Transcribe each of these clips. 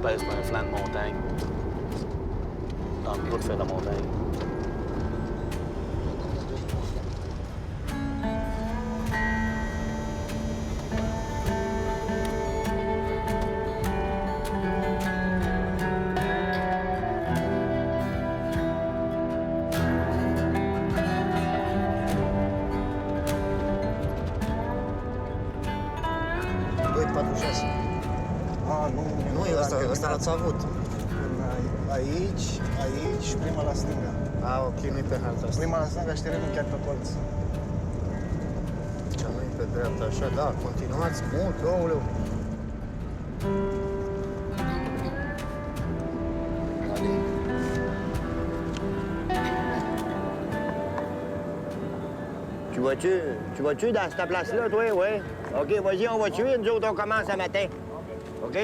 pèse sur un flanc de montagne. Dans le bout de faire la montagne. Ăsta l-ați avut. Aici și prima la stânga. Ok, nu-i pe harta asta. Prima la stânga și terenul chiar pe colț. Cea nu-i pe dreapta, așa, da, continuați mult, ouleu. Tu vas-tu dans cette place-là, toi, ouais? OK, vas-y, on va tuer. Nous autres, on commence à matin. OK?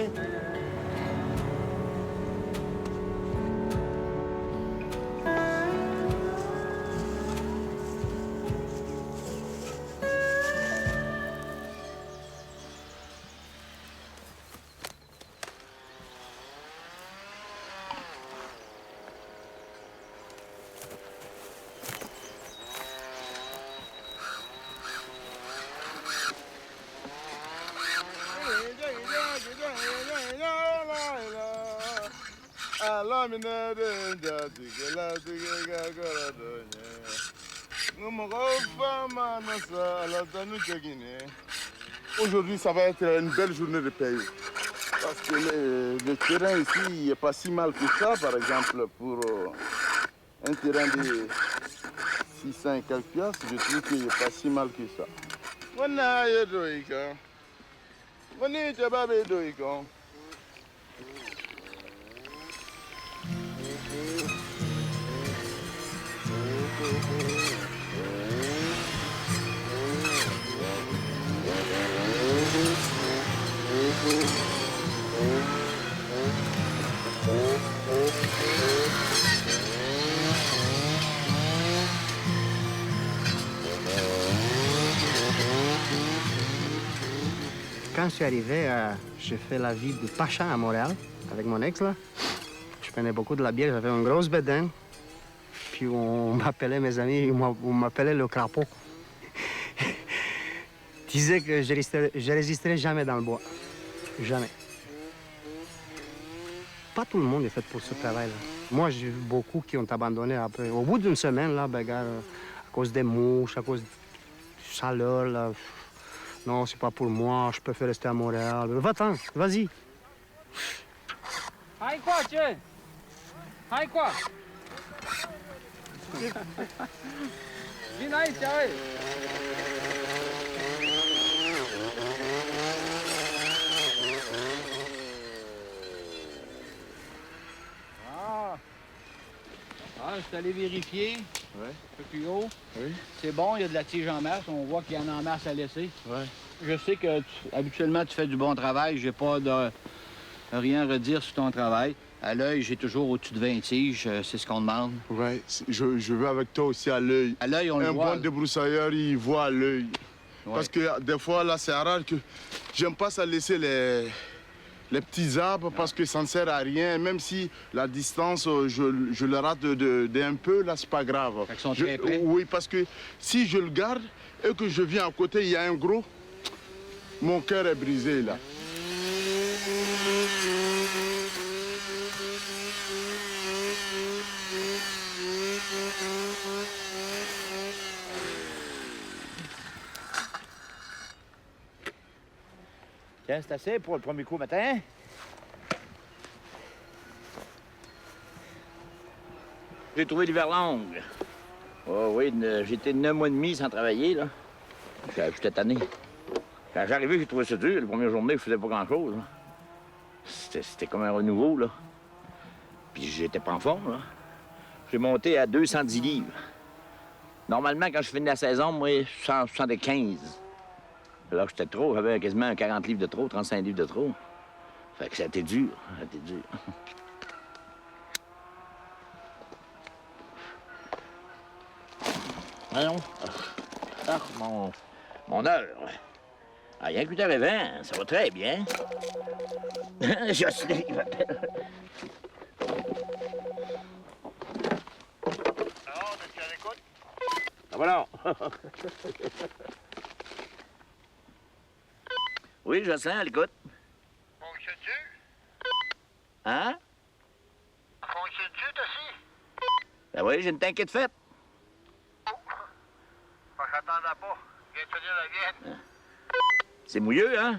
Aujourd'hui, ça va être une belle journée de paye. Parce que le terrain ici n'est pas si mal que ça, par exemple, pour un terrain de 600 et quelques piastres, je trouve qu'il n'est pas si mal que ça. Quand je suis arrivé, j'ai fait la vie de pacha à Montréal avec mon ex, là. Je prenais beaucoup de la bière, j'avais une grosse bedaine. Puis on m'appelait, mes amis, on m'appelait le crapaud. Ils disaient que je résisterais jamais dans le bois. Jamais. Pas tout le monde est fait pour ce travail-là. Moi, j'ai vu beaucoup qui ont abandonné après. Au bout d'une semaine, là, ben, gars, à cause des mouches, à cause de chaleur, là. Non, c'est pas pour moi, je préfère rester à Montréal. Va-t'en, vas-y. Hai coace! Hai coace! Vin aici, hai! Ah, je suis allé vérifier. Ouais. Un peu plus haut. Oui. C'est bon, il y a de la tige en masse. On voit qu'il y en a en masse à laisser. Ouais. Je sais que habituellement, tu fais du bon travail. J'ai pas de rien à redire sur ton travail. À l'œil, j'ai toujours au-dessus de 20 tiges. C'est ce qu'on demande. Ouais, je veux avec toi aussi à l'œil. À l'œil, on le voit. Un bon débroussailleur, il voit à l'œil. Ouais. Parce que des fois, là, c'est rare que j'aime pas ça laisser les petits arbres parce que ça ne sert à rien. Même si la distance, je le rate d'un peu, là, c'est pas grave. Fait qu'ils sont très près. Oui, parce que si je le garde et que je viens à côté, il y a un gros, mon cœur est brisé, là. Tiens, c'est assez pour le premier coup matin. J'ai trouvé l'hiver long. Oh oui, j'ai été 9 mois et demi sans travailler, là. J'étais tanné. Quand j'arrivais, j'ai trouvé ça dur. La première journée, je faisais pas grand-chose. C'était comme un renouveau, là. Puis j'étais pas en forme, là. J'ai monté à 210 livres. Normalement, quand je finis la saison, moi, 175. Là, j'étais trop. J'avais quasiment 40 livres de trop, 35 livres de trop. Fait que ça a été dur. Ça a été dur. Voyons. Ah, mon heure. Ah, rien que 8h20, ça va très bien. Jocelyne, il m'appelle. Alors, tu es à l'écoute? Ah, voilà. Oui, Jocelyn, à l'écoute. Fonctionnes-tu? Hein? Fonctionnes-tu, Tassi? Ben oui, j'ai une t'inquiète faite. Pas que j'attendais pas. Viens de tenir la vienne. C'est mouilleux, hein?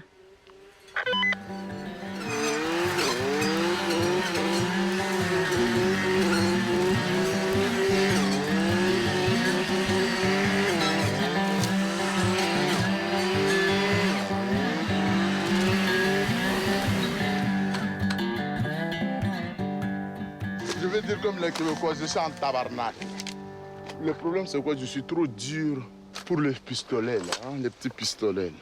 Je vais dire comme les Québécois, je suis en tabarnak. Le problème, c'est quoi? Je suis trop dur pour les pistolets, là, hein, les petits pistolets. Là.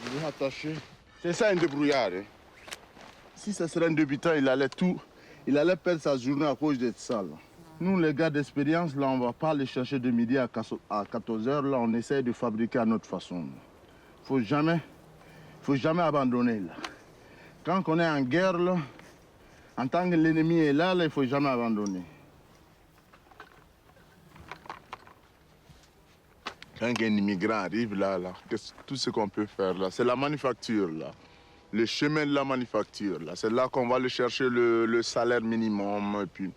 Je vais attacher. C'est ça un débrouillard. Hein. Si ça serait un débutant, il allait perdre sa journée à cause de ça. Là. Nous, les gars d'expérience, là, on va pas aller chercher de midi à 14h. Là, on essaie de fabriquer à notre façon. Faut jamais abandonner. Là. Quand on est en guerre, là, en tant que l'ennemi est là, il faut jamais abandonner. Quand un immigrant arrive là, tout ce qu'on peut faire là, c'est la manufacture là. Le chemin de la manufacture là, c'est là qu'on va aller chercher le salaire minimum. Et puis...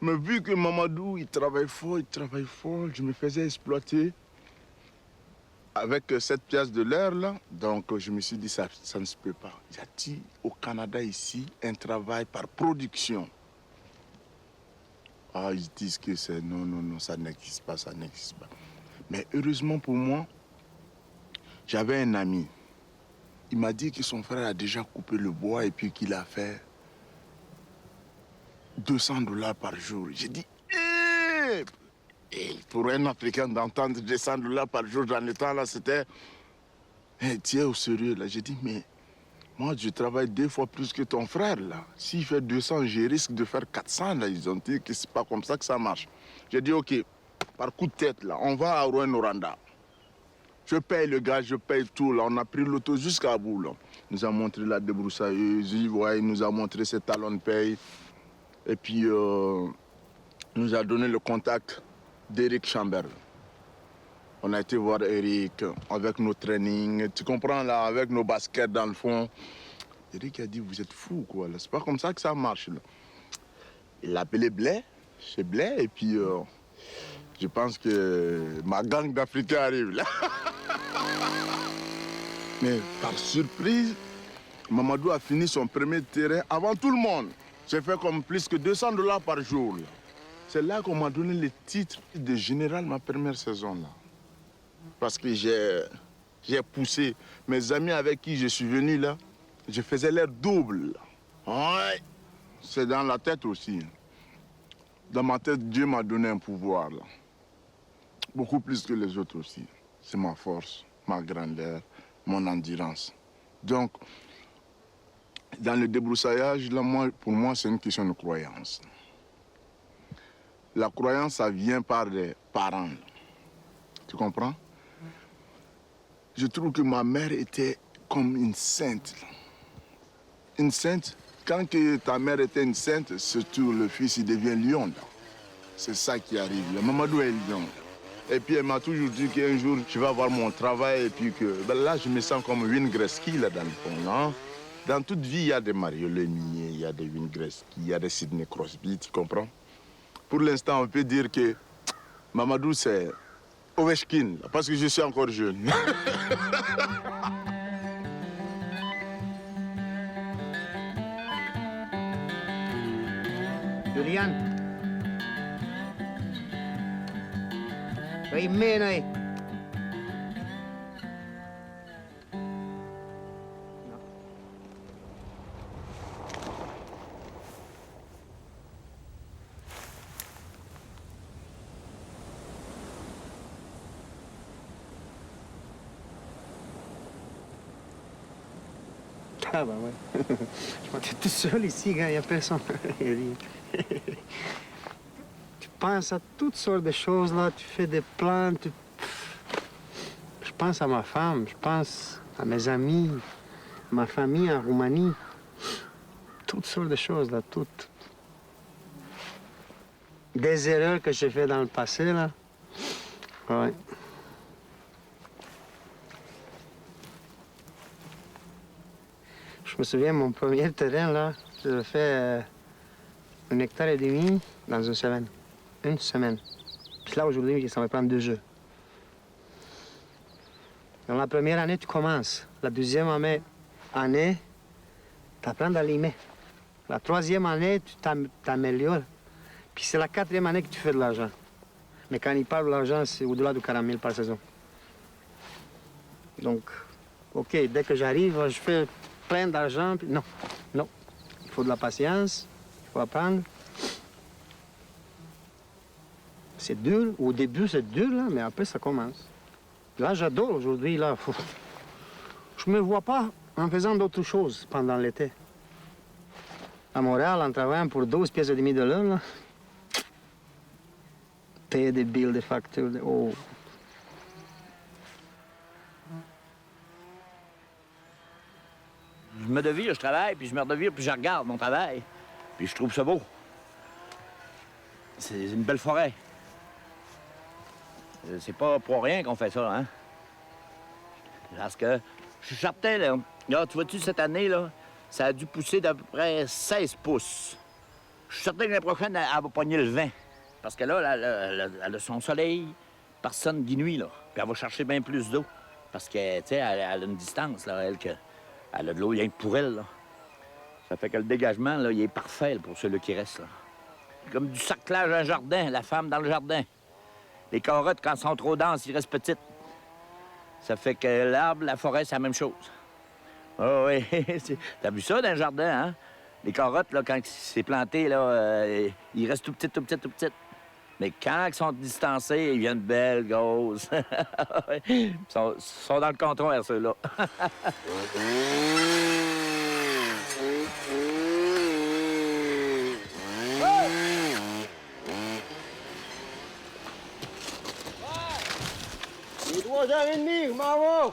Mais vu que Mamadou, il travaille fort, je me faisais exploiter avec cette pièce de l'air là. Donc je me suis dit, ça ne se peut pas. Y a-t-il au Canada ici un travail par production? Ah, ils disent que c'est non, ça n'existe pas. Mais heureusement pour moi, j'avais un ami. Il m'a dit que son frère a déjà coupé le bois et puis qu'il a fait $200 par jour. J'ai dit, et pour un Africain d'entendre $200 par jour dans le temps, là, c'était... tiens au sérieux, là. J'ai dit, mais moi, je travaille 2 fois plus que ton frère, là. S'il fait 200, je risque de faire 400, là. Ils ont dit que c'est pas comme ça que ça marche. J'ai dit, OK, par coup de tête, là, on va à Rouyn-Noranda. Je paye le gars, je paye tout, là. On a pris l'auto jusqu'à bout, là. Il nous a montré la débroussailleuse, il nous a montré ses talons de paye. Et puis, il nous a donné le contact d'Éric Chambert. On a été voir Éric avec nos trainings, tu comprends, là, avec nos baskets dans le fond. Éric a dit, vous êtes fous, quoi, là. C'est pas comme ça que ça marche, là. Il l'a appelé Blais, chez Blais, et puis je pense que ma gang d'Africains arrive, là. Mais par surprise, Mamadou a fini son premier terrain avant tout le monde. J'ai fait comme plus que $200 par jour, là. C'est là qu'on m'a donné le titre de général ma première saison, là. Parce que j'ai poussé mes amis avec qui je suis venu, là. Je faisais l'air double, là. Ouais. C'est dans la tête aussi. Dans ma tête, Dieu m'a donné un pouvoir, là. Beaucoup plus que les autres aussi. C'est ma force, ma grandeur, mon endurance. Donc, dans le débroussaillage, là, pour moi, c'est une question de croyance. La croyance, ça vient par les parents. Là. Tu comprends? Je trouve que ma mère était comme une sainte. Là. Une sainte, quand que ta mère était une sainte, surtout le fils, il devient lion. Là. C'est ça qui arrive. Là. Mamadou est lion. Et puis elle m'a toujours dit qu'un jour, je vais avoir mon travail et puis que... Ben là, je me sens comme Wayne Gretzky, là, dans le fond. Hein? Dans toute vie, il y a des Mario Lemieux, il y a des Wayne Gretzky, il y a des Sidney Crosby, tu comprends? Pour l'instant, on peut dire que Mamadou, c'est Ovechkin, là, parce que je suis encore jeune. Julian. Hey, man, Ah, ben ouais. Je m'étais tout seul ici, gars, il n'y a personne. Tu penses à toutes sortes de choses, là. Tu fais des plans, Je pense à ma femme, je pense à mes amis, ma famille en Roumanie. Toutes sortes de choses, là, toutes. Des erreurs que j'ai faites dans le passé, là. Ouais. Je me souviens, mon premier terrain, là, j'ai fait 1,5 hectare dans une semaine. Une semaine. Puis là, aujourd'hui, ça va prendre 2 jours. Dans la première année, tu commences. La deuxième année, tu apprends à limer. La troisième année, tu t'améliores. Puis c'est la 4e année que tu fais de l'argent. Mais quand il parle de l'argent, c'est au-delà de 40 000 par saison. Donc, OK, dès que j'arrive, je fais plein d'argent. Puis non, non. Il faut de la patience, il faut apprendre. C'est dur. Au début, c'est dur, là, mais après, ça commence. Là, j'adore aujourd'hui, là. Je me vois pas en faisant d'autres choses pendant l'été. À Montréal, en travaillant pour 12 pièces et demie de l'heure, là. Payer des billes, des factures, oh. Je me devire, je travaille, puis je me redevire, puis je regarde mon travail. Puis je trouve ça beau. C'est une belle forêt. C'est pas pour rien qu'on fait ça, hein? Parce que je suis certain, là, tu vois-tu, cette année, là, ça a dû pousser d'à peu près 16 pouces. Je suis certain que l'année prochaine, elle va pogner le 20. Parce que là, elle a son soleil, personne dit nuit, là. Puis elle va chercher bien plus d'eau. Parce que, tu sais, elle a une distance, là, elle a de l'eau rien que pour elle, là. Ça fait que le dégagement, là, il est parfait là, pour celui qui reste, là. Comme du sarclage d'un jardin, la femme dans le jardin. Les carottes, quand elles sont trop denses, ils restent petites. Ça fait que l'arbre, la forêt, c'est la même chose. Oh oui, t'as vu ça dans le jardin, hein? Les carottes, là, quand c'est planté, là, ils restent tout petites, tout petites, tout petites. Mais quand ils sont distancés, ils viennent belles, grosses. Ils sont dans le contraire, ceux-là. Il est 3h30, je m'en vais.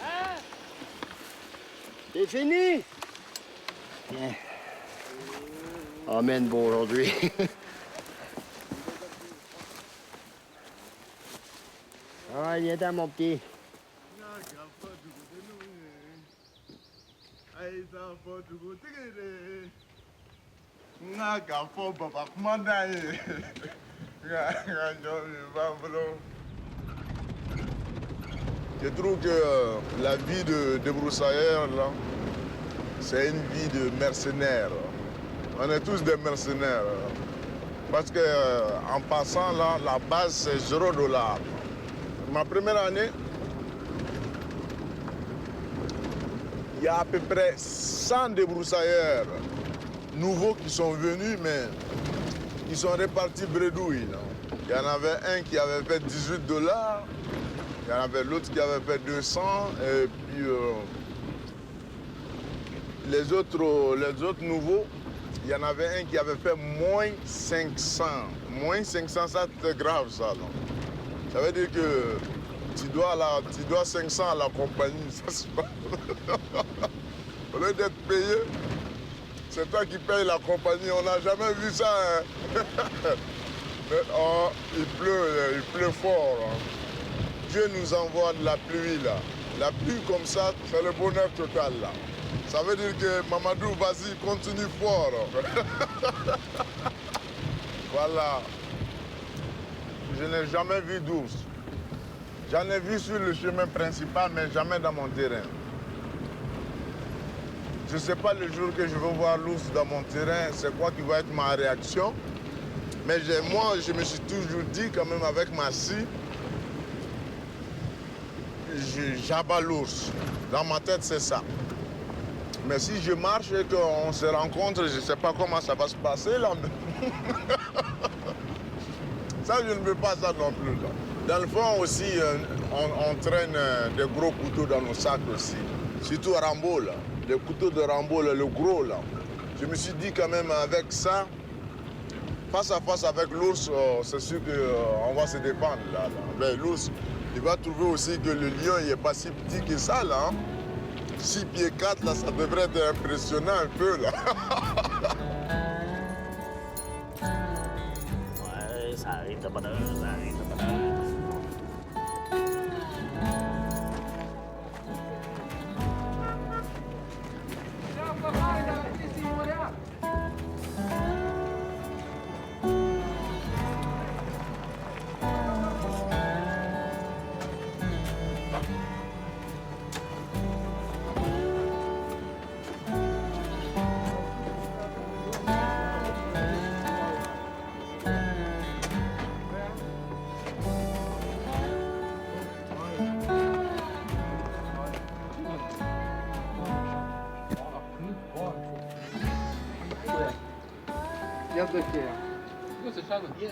Hein? C'est fini? Bien. Amen pour aujourd'hui. Ah, viens-t'en, mon petit. Je trouve que la vie de débroussailleur, là, c'est une vie de mercenaire. On est tous des mercenaires. Parce que en passant, là, la base, c'est $0. Ma première année, il y a à peu près 100 débroussailleurs nouveaux qui sont venus, mais ils sont répartis bredouilles. Là. Il y en avait un qui avait fait $18, il y en avait l'autre qui avait fait 200, et puis les autres nouveaux, il y en avait un qui avait fait moins 500. Moins 500, ça c'est grave ça. Non? Ça veut dire que tu dois 500 à la compagnie. Ça, c'est pas... Au lieu d'être payé, c'est toi qui payes la compagnie. On n'a jamais vu ça. Hein? Mais, oh, il pleut fort. Hein? Dieu nous envoie de la pluie là. La pluie comme ça, c'est le bonheur total là. Ça veut dire que Mamadou, vas-y, continue fort. Voilà. Je n'ai jamais vu d'ours. J'en ai vu sur le chemin principal, mais jamais dans mon terrain. Je ne sais pas le jour que je vais voir l'ours dans mon terrain, c'est quoi qui va être ma réaction. Mais moi, je me suis toujours dit, quand même, avec ma scie, j'abats l'ours. Dans ma tête, c'est ça. Mais si je marche et qu'on se rencontre, je ne sais pas comment ça va se passer là. Ça, je ne veux pas ça non plus. Là. Dans le fond aussi, on traîne des gros couteaux dans nos sacs aussi. Surtout à Rambo, là. Les couteaux de Rambo, là, le gros là. Je me suis dit quand même avec ça, face à face avec l'ours, c'est sûr qu'on va se défendre là. Mais l'ours, il va trouver aussi que le lion il est pas si petit que ça là. Hein. 6 pieds 4 là, ça devrait être impressionnant un peu là. Ouais, ça arrive de bonheur, ça arrive de bonheur. Regarde le pied.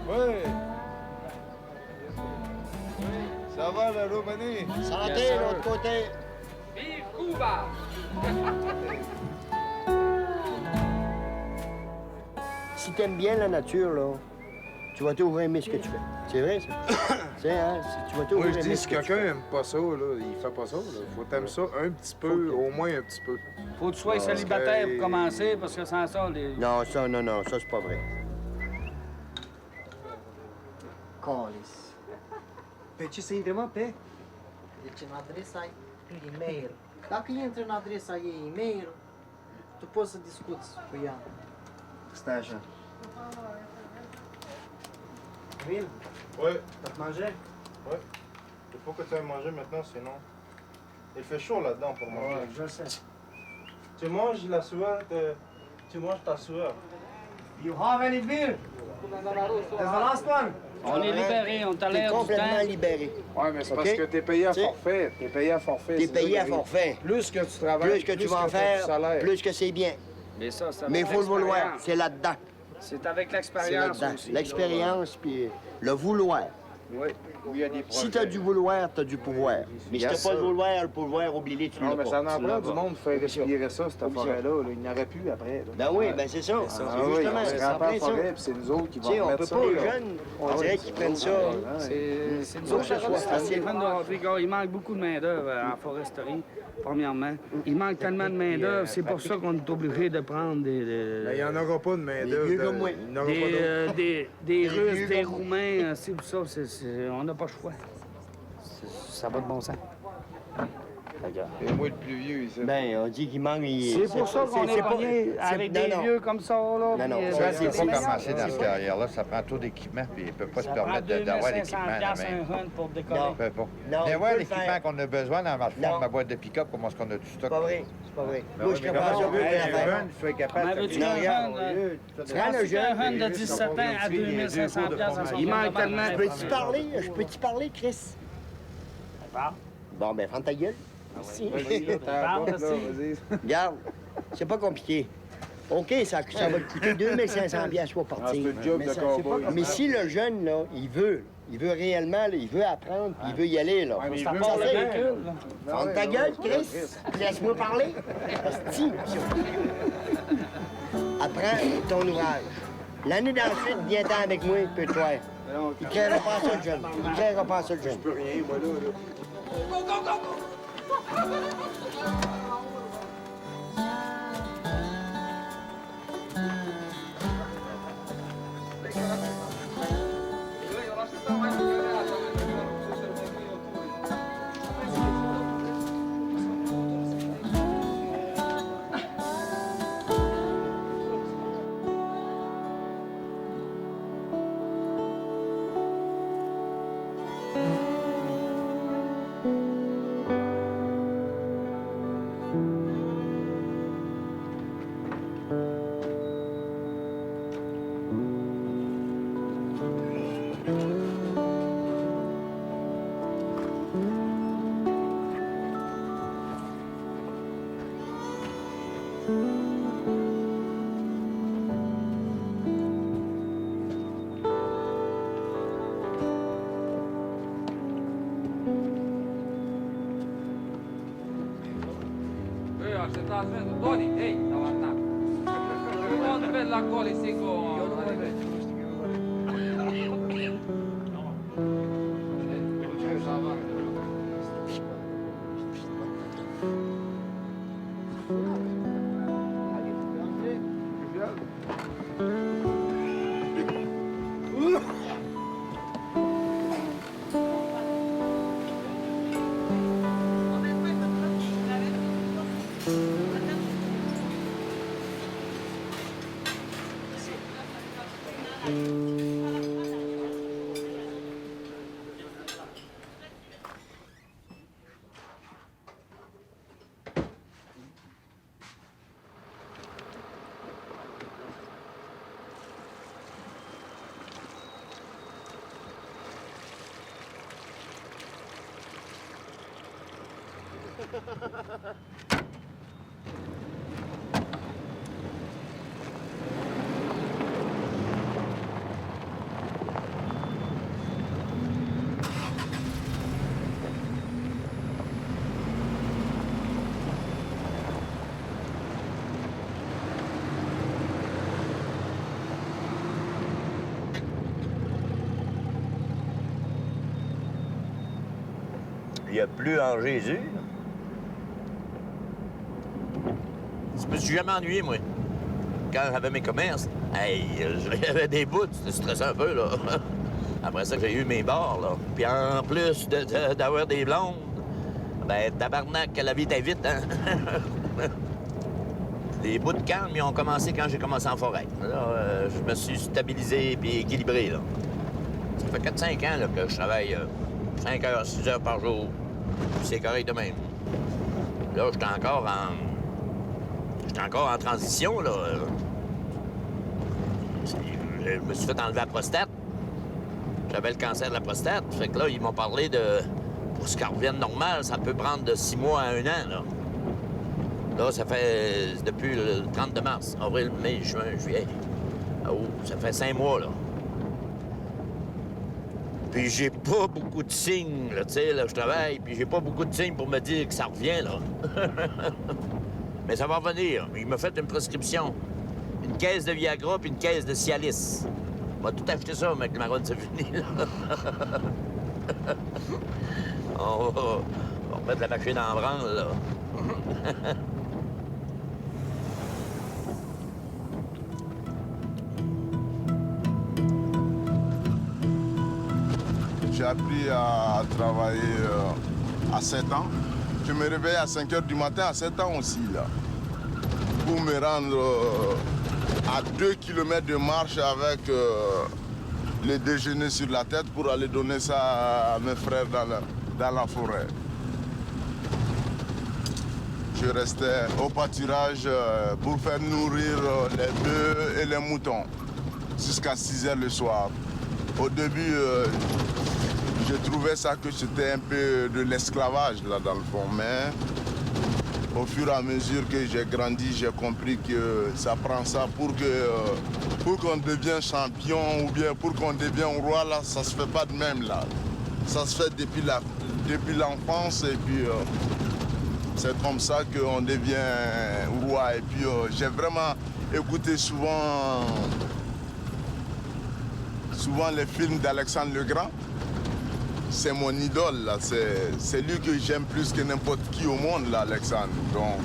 Oui. Ça va, la Roumanie? Santé, l'autre côté. Vive Cuba! Si t'aimes bien la nature, là, tu vas toujours aimer ce que tu fais. C'est vrai, ça? Tu sais, hein? Tu vas toujours Moi, je aimer dis, ce si que tu quelqu'un fais. aime pas ça, là, il fait pas ça. Là. Faut t'aimer ça un petit peu, au moins un petit peu. Faut que tu sois célibataire pour commencer, parce que sans ça, les... Non, ça, c'est pas vrai. Calice. Pe ce să intre, mă, pe? Deci în adresa e-mail. Dacă intri în adresa ei e-mail, tu poți să discuți cu ea. Stai așa. Emile, Ouais, t'as mangé? ouais. Il faut que tu ailles manger maintenant, sinon... Il fait chaud là-dedans pour manger. Je sais. Tu manges la sueur, tu manges ta sueur. You have any beer? There's the last one. On est libérés, on t'a T'es l'air du complètement temps. libéré. Ouais, mais c'est Ok. parce que t'es payé à Tu sais, forfait. T'es payé à forfait. T'es c'est ça payé qui à arrive. forfait. Plus que tu travailles, Plus que tu vas en t'as du faire, salaire. plus que c'est bien. Mais ça, c'est Mais il avec faut le vouloir. l'expérience. C'est là-dedans. C'est avec C'est l'expérience là-dedans. aussi. L'expérience, puis le vouloir. Oui, où il y a des projets. Si t'as du vouloir, t'as du pouvoir. Mais si Yes, t'as pas sir. le pouvoir, oublie-le, tu Non, l'as mais pas. ça en Tu l'as prend du pas. monde pour faire respirer ça, cette Oublie ça. forêt-là. Là. Il n'y en aurait plus après. Là. Ben oui, ben c'est ça. Ah C'est oui, justement, on c'est se en rend pas plein en ça. forêt, puis c'est nous autres qui Tu vont sais, on remettre peut ça. pas aux là. jeunes, on dirait qu'ils prennent ça. C'est Faut que ce soit C'est facile. fan de Rodrigo. Il manque beaucoup de main-d'œuvre en foresterie, premièrement. Il manque tellement de main-d'œuvre, c'est pour ça qu'on est obligé de prendre Mais il n'y en aura pas de main-d'œuvre. vieux comme moi. Il n'y en aura pas d'autres. des Russes, des Roumains, c'est pour ça. On n'a pas le choix. Ça va de bon sens. Et moi, le plus vieux, ici. Ben, on dit qu'il manque... C'est pour ça qu'on est pogné avec des vieux comme ça, là. Non, non, puis, ça, des c'est meilleurs. Commencer dans cette carrière-là, ça prend trop d'équipement, puis il ne peut pas se Ça prend permettre d'avoir l'équipement à la 2500$ main. un run pour décoller. Non. Il peut pas. Non, Viens il voir peut le l'équipement faire. qu'on a besoin dans ma Non. forme, ma boîte de pick-up, comment est-ce qu'on a du C'est stock. pas vrai, c'est pas vrai. Ben Moi, oui, je mais comprends comment ça on mieux veut que les l'affaire. jeunes, il faut être capable Mais de veux-tu faire un des run, regards, là? au lieu de- Prends le jeune. Un run de 17 ans à 2500$ Il manque tellement. Je peux-tu parler? Je peux-tu parler, Chris? Bon, ben, ferme ta gueule. Merci. Regarde, c'est pas compliqué. OK, ça va te coûter 2500$ pour partir. Ah, c'est le job de cowboy. Mais si le jeune, là, il veut réellement, là, il veut apprendre, puis il veut y aller, là. Ouais, mais il Ça veut part ça le fait. véhicule, là. Ferme ta gueule, Chris. Laisse-moi parler. Asti. Apprends ton ouvrage. L'année d'ensuite, viens-t'en avec moi, peux-toi. Il ne créera pas ça, le jeune. Il ne créera pas ça, le jeune. Je peux rien, moi, là. se trasmette. Tony, ehi, davanti a me. Non per la cola si Il n'y a plus en Jésus. Je me suis jamais ennuyé, moi. Quand j'avais mes commerces, hey, j'avais des bouts, c'était stressant un peu, là. Après ça, j'ai eu mes bars, là. Puis en plus d'avoir des blondes, ben, tabarnak, la vie était vite, hein? Les bouts de calme, ils ont commencé quand j'ai commencé en forêt. Là, je me suis stabilisé puis équilibré, là. Ça fait 4-5 ans là, que je travaille 5 heures, 6 heures par jour. C'est correct de même. Là, j'étais encore en transition, là. Je me suis fait enlever la prostate. J'avais le cancer de la prostate. Fait que là, ils m'ont parlé de... Pour ce qu'elle revienne normal, ça peut prendre de 6 mois à 1 an, là. Là, ça fait depuis le 30 mars, avril, mai, juin, juillet. Oh, ça fait 5 mois, là. Puis j'ai pas beaucoup de signes, là, tu sais, là, je travaille, puis j'ai pas beaucoup de signes pour me dire que ça revient, là. Mais ça va revenir. Il m'a fait une prescription. Une caisse de Viagra puis une caisse de Cialis. On va tout acheter ça, mec, le marron, c'est fini, là. on va remettre la machine en branle, là. J'ai appris à travailler à 7 ans. Je me réveille à 5 heures du matin à 7 ans aussi, là. Pour me rendre à 2 km de marche avec le déjeuner sur la tête pour aller donner ça à mes frères dans la forêt. Je restais au pâturage pour faire nourrir les bœufs et les moutons jusqu'à 6 heures le soir. Au début, je trouvais ça que c'était un peu de l'esclavage là dans le fond, mais au fur et à mesure que j'ai grandi, j'ai compris que ça prend ça pour qu'on devienne champion ou bien pour qu'on devienne roi, là, ça se fait pas de même là. Ça se fait depuis l'enfance et puis c'est comme ça qu'on devient roi. Et puis j'ai vraiment écouté souvent les films d'Alexandre le Grand. C'est mon idole, là. C'est lui que j'aime plus que n'importe qui au monde, là, Alexandre. Donc,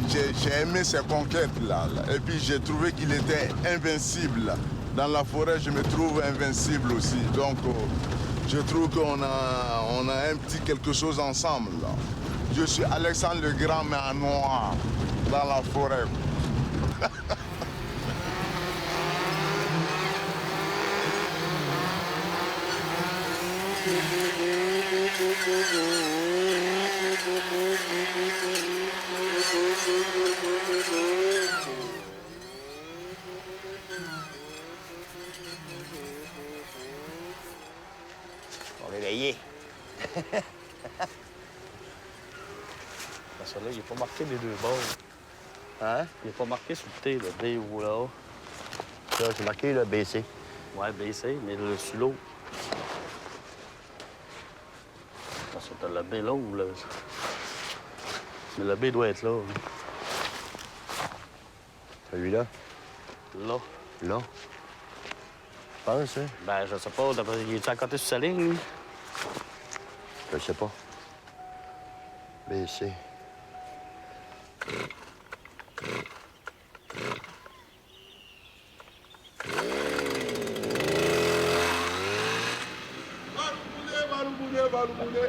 j'ai aimé ses conquêtes, là. Et puis, j'ai trouvé qu'il était invincible. Là. Dans la forêt, je me trouve invincible aussi. Donc, je trouve qu'on a un petit quelque chose ensemble, là. Je suis Alexandre le Grand, mais en noir, dans la forêt. On est réveillé. Celui-là, il n'est pas marqué les deux bords. Hein? Il n'est pas marqué sur le T, le B ou là. Là, c'est marqué, là, BC. Ouais, BC, mais le sur l'autre. Ça, t'as le B là ou le... Mais le B doit être là. Celui-là? Là. Là? Je pense, hein? Ben, je sais pas. Il est-tu à côté sur sa ligne, lui? Je sais pas. BC.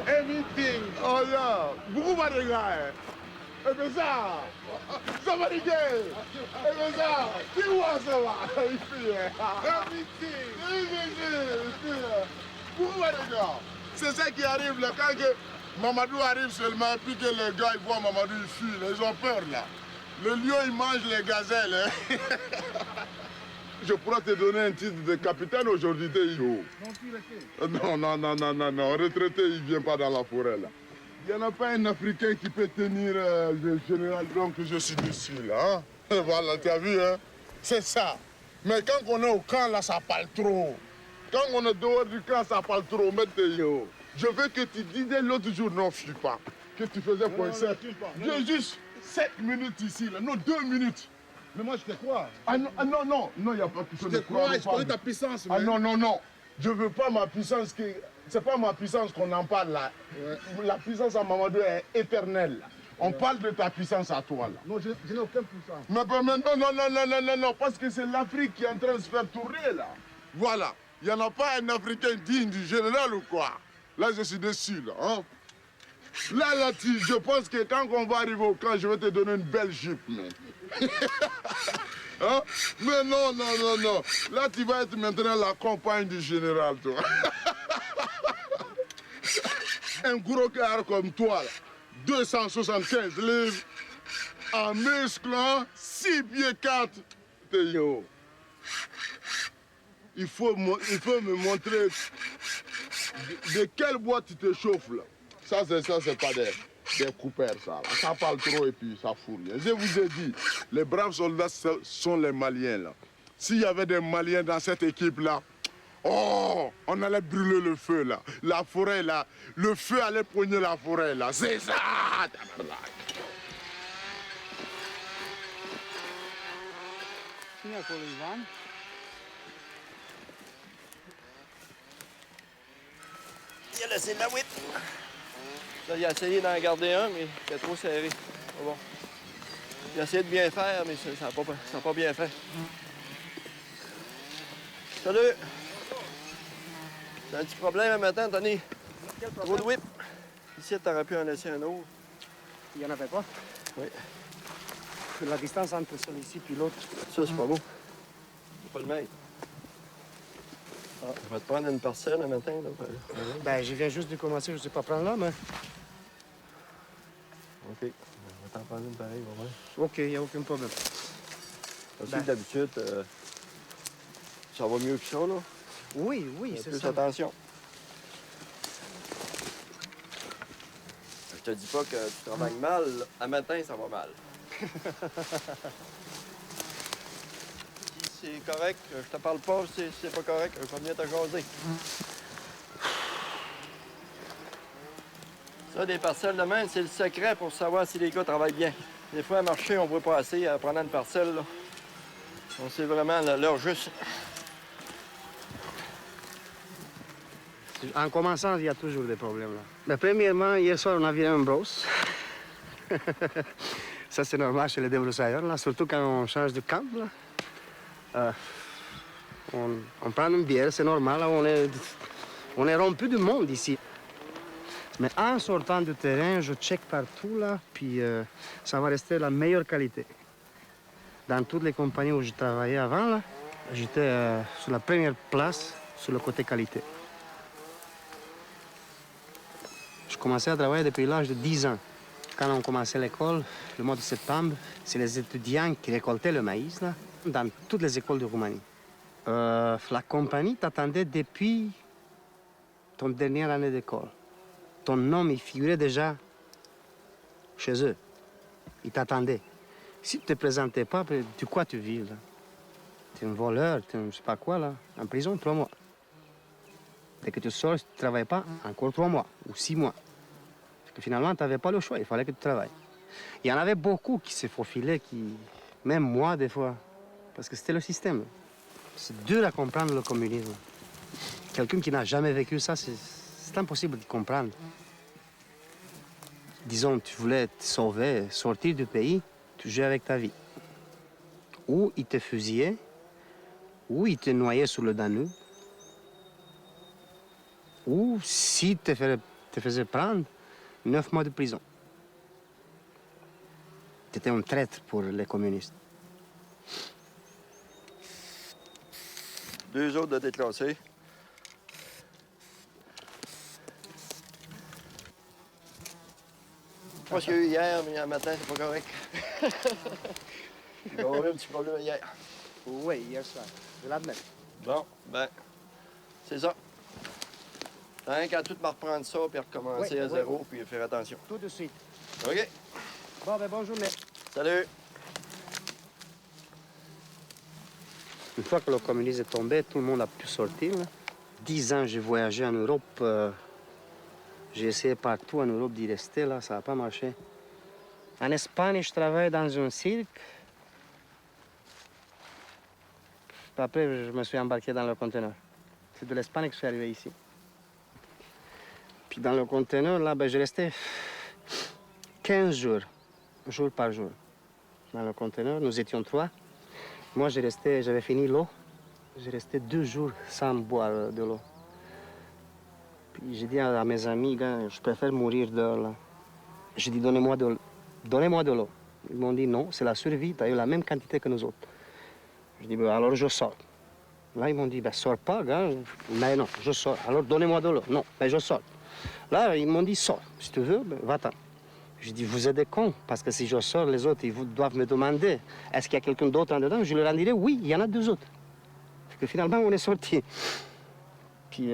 Anything. Oh, yeah. Beaucoup de gars. Et puis ça. Somebody gay. Et puis ça. Qui voit ça là? Everything. Beaucoup de gars. C'est ça qui arrive là. Quand Mamadou arrive seulement, puis que les gars ils voient Mamadou, ils fuient. Ils ont peur là. Le lion, il mange les gazelles. Hein? Je pourrais te donner un titre de capitaine aujourd'hui, Théo. Non. Retraité, il ne vient pas dans la forêt, là. Il n'y en a pas un Africain qui peut tenir le général, donc je suis dessus, là. Hein? Voilà, tu as vu, hein? C'est ça. Mais quand on est au camp, là, ça parle trop. Quand on est dehors du camp, ça parle trop. Mais Théo, je veux que tu disais l'autre jour, non, fuis pas, que tu faisais point 7. J'ai juste 7 minutes ici, là. Non, 2 minutes. Mais moi, je te crois. Ah non, il n'y a pas de question de croire. Je connais ta puissance. Ah non. Je veux pas ma puissance. C'est pas ma puissance qu'on en parle là. Ouais. La puissance à Mamadou est éternelle. On parle de ta puissance à toi là. Non, je n'ai aucune puissance. Mais non, parce que c'est l'Afrique qui est en train de se faire tourner là. Voilà. Il n'y en a pas un Africain digne du général ou quoi? Là, je suis déçu là. Hein? Là, je pense que quand on va arriver au camp, je vais te donner une belle jupe, mais. Hein? Mais non. Là, tu vas être maintenant la compagne du général, toi. Un gros gars comme toi, là, 275 livres, en musclant 6 pieds 4. Théo, il faut me montrer de quelle boîte tu te chauffes, là. Ça, c'est pas des coupeurs, ça. Là. Ça parle trop et puis ça fout rien. Je vous ai dit, les braves soldats sont les Maliens, là. S'il y avait des Maliens dans cette équipe-là, oh, on allait brûler le feu, là. La forêt, là. Le feu allait poigner la forêt, là. C'est ça! Il a laissé de la whip. Il a essayé d'en garder un, mais c'était trop serré. Bon. Il a essayé de bien faire, mais ça n'a pas bien fait. Salut! T'as un petit problème un matin, Tony? Trop de whip. Ici, t'aurais pu en laisser un autre. Il n'y en avait pas? Oui. La distance entre celui-ci et l'autre. Ça, c'est pas beau. C'est pas le même. Ah, je vais te prendre une parcelle un matin. Là. Ben, je viens juste de commencer, je ne sais pas prendre là, mais... OK. On va t'en prendre une pareille, on va voir. OK, il n'y a aucun problème. Parce que d'habitude, ça va mieux que ça, là? Oui, c'est plus ça. Attention. Je te dis pas que tu travailles mal. À matin, ça va mal. Si c'est correct, je te parle pas. Si c'est pas correct, je vais venir te jaser. Ça, des parcelles de main, c'est le secret pour savoir si les gars travaillent bien. Des fois, à marcher, on voit pas assez. En prenant une parcelle, là, on sait vraiment l'heure juste. En commençant, il y a toujours des problèmes. Là. Mais premièrement, hier soir, on a viré un brosse. Ça, c'est normal chez les débroussailleurs, là, surtout quand on change de camp. Là. On prend une bière, c'est normal. Là, on est rompu du monde ici. Mais en sortant du terrain, je check partout, là, puis ça va rester la meilleure qualité. Dans toutes les compagnies où je travaillais avant, là, j'étais sur la première place sur le côté qualité. Je commençais à travailler depuis l'âge de 10 ans. Quand on commençait l'école, le mois de septembre, c'est les étudiants qui récoltaient le maïs, là, dans toutes les écoles de Roumanie. La compagnie t'attendait depuis ton dernière année d'école. Ton nom, il figurait déjà chez eux. Ils t'attendaient. Si tu ne te présentais pas, de quoi tu vis, là? Tu es un voleur, tu es un je sais pas quoi, là. En prison, 3 mois. Dès que tu sors, si tu ne travailles pas, encore 3 mois ou 6 mois. Parce que finalement, tu n'avais pas le choix, il fallait que tu travailles. Il y en avait beaucoup qui se faufilaient, même moi des fois, parce que c'était le système. C'est dur à comprendre le communisme. Quelqu'un qui n'a jamais vécu ça, c'est impossible de comprendre. Disons, tu voulais te sauver, sortir du pays, tu jouais avec ta vie. Ou ils te fusillaient, ou ils te noyaient sous le Danube, ou si te faisaient prendre, 9 mois de prison. Tu étais un traître pour les communistes. 2 autres de déclassés. Pas ce qu'il y a eu hier, mais hier matin, c'est pas correct. J'ai eu un petit problème hier. Oui, hier soir. Je l'admets. Bon, ben, c'est ça. T'as rien qu'à tout me reprendre ça, puis recommencer à zéro, puis faire attention. Tout de suite. OK? Bon, ben, bonne journée. Salut! Une fois que le communisme est tombé, tout le monde a pu sortir. 10 ans, j'ai voyagé en Europe. J'ai essayé partout en Europe d'y rester, là, ça n'a pas marché. En Espagne, je travaillais dans un cirque. Après, je me suis embarqué dans le conteneur. C'est de l'Espagne que je suis arrivé ici. Puis dans le conteneur, là, ben, je restais 15 jours, jour par jour. Dans le conteneur, nous étions 3. Moi, j'avais fini l'eau. J'ai resté 2 jours sans boire de l'eau. Puis j'ai dit à mes amis, gars, je préfère mourir dehors, là. J'ai dit, donnez-moi de l'eau. Ils m'ont dit, non, c'est la survie, tu as eu la même quantité que nous autres. Je dis, ben, alors je sors. Là, ils m'ont dit, ben, sors pas, gars. Mais non, je sors. Alors donnez-moi de l'eau. Non, mais je sors. Là, ils m'ont dit, sors. Si tu veux, ben, va-t'en. Je dis, vous êtes des cons, parce que si je sors, les autres, ils doivent me demander, est-ce qu'il y a quelqu'un d'autre en dedans? Je leur en dirai, oui, il y en a 2 autres. Parce que finalement, on est sortis. Puis,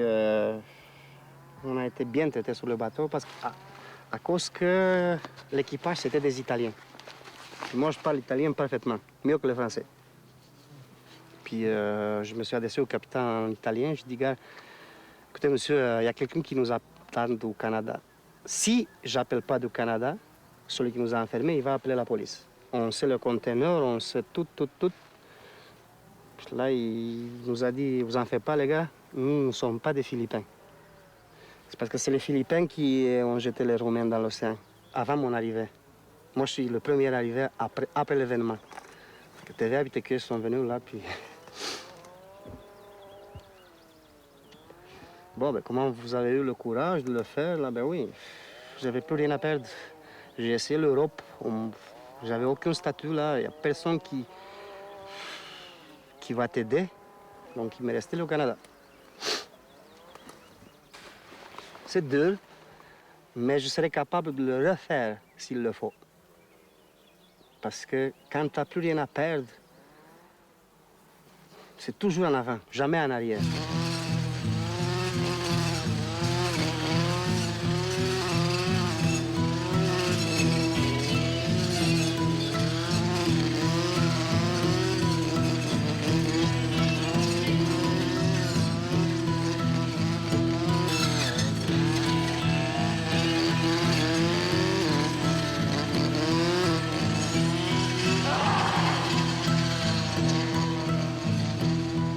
on a été bien traités sur le bateau, parce à cause que l'équipage, c'était des Italiens. Puis moi, je parle italien parfaitement, mieux que le français. Puis, je me suis adressé au capitaine en italien. Je dis, gars, écoutez, monsieur, il y a quelqu'un qui nous attend au Canada. Si j'appelle pas du Canada, celui qui nous a enfermés, il va appeler la police. On sait le conteneur, on sait tout. Puis là, il nous a dit, vous en faites pas, les gars, nous ne sommes pas des Philippins. C'est parce que c'est les Philippins qui ont jeté les Roumains dans l'océan, avant mon arrivée. Moi, je suis le premier arrivé après l'événement. Les TVA et TQ sont venus là, puis... Bon, ben, comment vous avez eu le courage de le faire, là? Ben oui, j'avais plus rien à perdre. J'ai essayé l'Europe, j'avais aucun statut, là. Il n'y a personne qui va t'aider. Donc, il m'est resté le Canada. C'est dur, mais je serais capable de le refaire s'il le faut. Parce que quand tu n'as plus rien à perdre, c'est toujours en avant, jamais en arrière.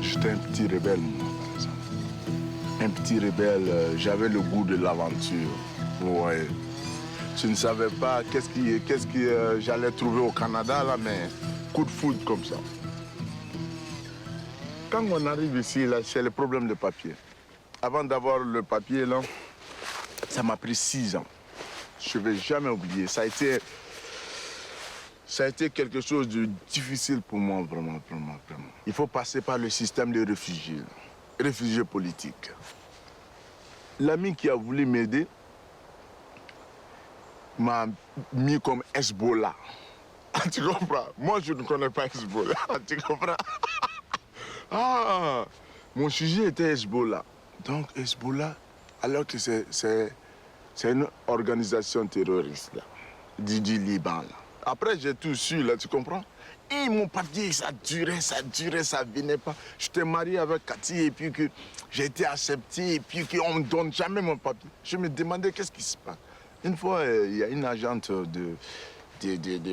J'étais un petit rebelle, moi, par exemple. Un petit rebelle, j'avais le goût de l'aventure. Ouais. Je ne savais pas qu'est-ce que j'allais trouver au Canada, là, mais coup de foudre comme ça. Quand on arrive ici, là, c'est le problème de papier. Avant d'avoir le papier, là, ça m'a pris 6 ans. Je ne vais jamais oublier. Ça a été quelque chose de difficile pour moi, vraiment. Il faut passer par le système des réfugiés politiques. L'ami qui a voulu m'aider m'a mis comme Hezbollah. Tu comprends? Moi, je ne connais pas Hezbollah. Tu comprends? Ah, mon sujet était Hezbollah. Donc, Hezbollah, alors que c'est une organisation terroriste, là, du Liban, là. Après, j'ai tout su, là, tu comprends? Et mon papier, ça durait, ça venait pas. J'étais marié avec Cathy et puis que j'ai été accepté et puis qu'on ne me donne jamais mon papier. Je me demandais qu'est-ce qui se passe. Une fois, il y a une agente